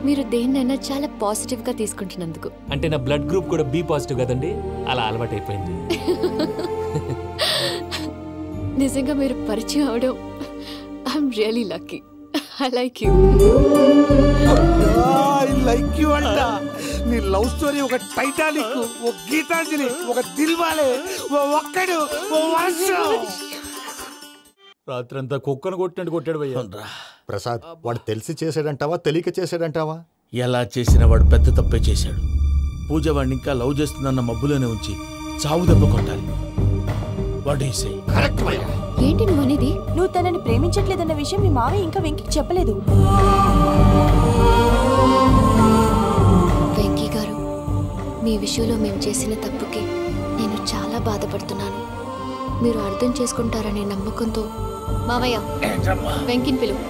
మీరు దేన్నైనా చాలా పాజిటివ్ గా తీసుకుంటున్నందుకు. అంటే నా బ్లడ్ గ్రూప్ కూడా బి పాజిటివ్ కదండి, అలా అలవాటు అయిపోయింది. నిజంగా మీరు పరిచయం అవడం I'm really lucky. I like you. I like you అంట. నీ లవ్ స్టోరీ ఒక టైటానిక్, ఒక గీతాంజలి, ఒక దిల్వాలే, ఓ ఒక్కడు, ఓ వర్షం. రాత్రంతా కుక్కను కొట్టినట్టు కొట్టాడు భయ్యా. ప్రసాద్, వాడు తెలిసి చేసాడంటావా తెలియక చేసాడంటావా? ఎలా చేసిన వాడు పెద్ద తప్పే చేశాడు. పూజ వాడిని ఇంకా లవ్ చేస్తుందన్న మబ్బులోనే ఉంచి చావు దెబ్బ కొట్టాలి. What you say? కరెక్ట్ భయ్యా. ఏంటి నువ్వు అనేది? నువ్వు తనని ప్రేమించట్లేదన్న విషయం మీ మావయ్య ఇంకా వెంకికి చెప్పలేదు. వెంకీ గారు, మీ విషయంలో మేము చేసిన తప్పుకి నేను చాలా బాధపడుతున్నాను. మీరు అర్థం చేసుకుంటారనే నమ్మకంతో మావయ్య వెంకిని పిలువు.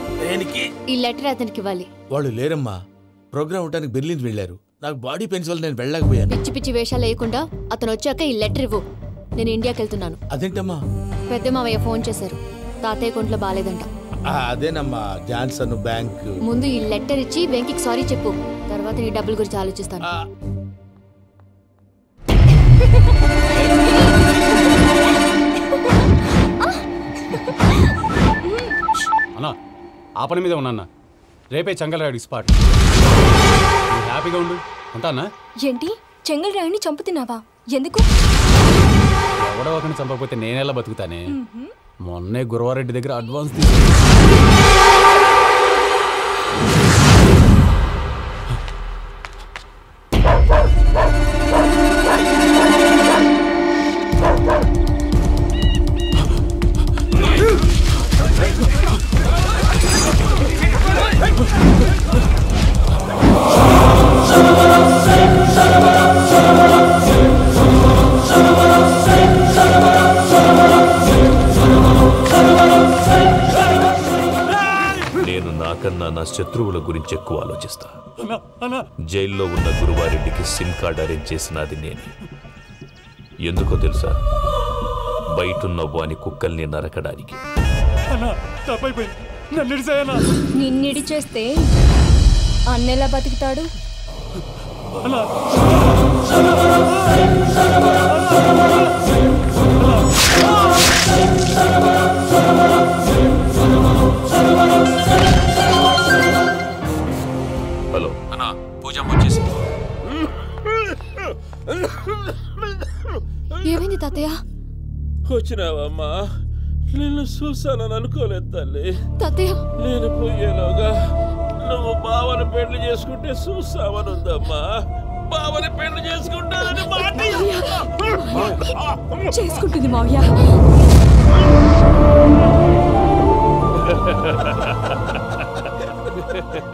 ఈ లెటర్ అతనికి ఇవ్వాలి. వాళ్ళు లేరమ్మా, ప్రోగ్రామ్ ఉండడానికి బెర్లిన్ వెళ్ళారు. నాకు బాడీ పెయిన్స్ వల్ల నేను వెళ్ళలేకపోయాను. పిచ్చి పిచ్చి వేషాలు వేయకుండా అతను వచ్చాక ఈ లెటర్ ఇవ్వు. నేను ఇండియాకి వెళ్తున్నాను. అదేంటమ్మా? పెద్ద మావయ్య ఫోన్ చేశారు. తాతయ్య కొంట్లో బాలేదంట. అదేనమ్మా, జాన్సన్ బ్యాంక్. ముందు ఈ లెటర్ ఇచ్చి వెంకికి సారీ చెప్పు. తర్వాత నీ డబ్బుల గురించి ఆలోచిస్తాను. అన్నా ఆ పని మీద ఉన్నా. రేపే చెంగల్రాయుడు స్పాట్. హ్యాపీగా ఉండు. ఉంటానా? ఏంటి చెంగల్ రాయుడిని చంపుతున్నావా? ఎందుకు? ఎవడో ఒకరిని చంపకపోతే నేనెలా బతుకుతానే. మొన్నే గురవారెడ్డి దగ్గర అడ్వాన్స్ నేను నాకన్నా నా శత్రువుల గురించి ఎక్కువ ఆలోచిస్తా. జైల్లో ఉన్న గురువారెడ్డికి సిమ్ కార్డ్ అరేంజ్ చేసినది నేనే. ఎందుకో తెలుసా? బయటున్న వాని కుక్కల్ని నరకడానికి. నిన్నిడి చేస్తే అన్నెలా బతుకుతాడు? హలో అన్నా, పూజమ్మ వచ్చేసింది. ఏమైంది తాతయ్య? వచ్చినావమ్మా? నిన్ను చూసానని అనుకోలేదు తల్లి. తాతయ్య, నేను పోయేలోగా నువ్వు బావని పెళ్లి చేసుకుంటే చూస్తామని ఉందమ్మా. బావని పెళ్లి చేసుకుంటానని మాట చేసుకుంటుంది మావయ్య.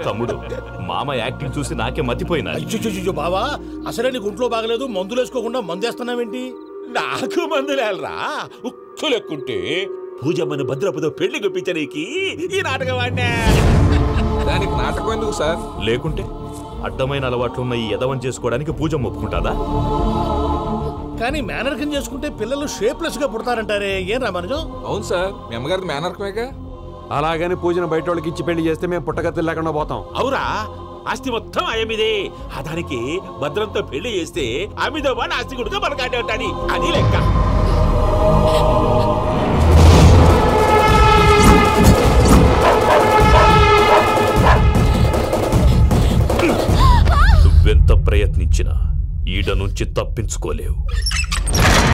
తమ్ముడు, మామ యాక్టింగ్ చూసి నాకే మతిపోయినా. బావా, అసలే నీకు ఒంట్లో బాగలేదు, మందులు వేసుకోకుండా మందేస్తున్నావేంటి? నాకు మందులేలరా, ఉక్కు లెక్కుంటే పూజమ్మని భద్రపదో పెళ్లి గుప్పించనీకి ఈ నాటకం వాడినా. దానికి నాటకం ఎందుకు సార్? లేకుంటే అడ్డమైన అలవాట్లున్న ఈ యదవం చేసుకోవడానికి పూజమ్మ ఒప్పుకుంటాదా? కానీ మేనర్కం చేసుకుంటే పిల్లలు షేప్లెస్ గా పుడతారంటారే, ఏం రామానుజం? అవును సార్, మీ అమ్మగారికి మేనర్కమేగా. అలాగని పూజను బయట వాళ్ళకి ఇచ్చి పెళ్లి చేస్తే మేము పుట్టగతులు లేకుండా పోతాం. అవురా, ఆస్తి మొత్తం ఆయమిదే. ఆ దానికి భద్రంతో పెళ్లి చేస్తే ఆమెతో పాటు ఆస్తి గుడిగా మనకాటే ఉంటాని, అది లెక్క. నువ్వెంత ప్రయత్నించినా ఈడ నుంచి తప్పించుకోలేవు.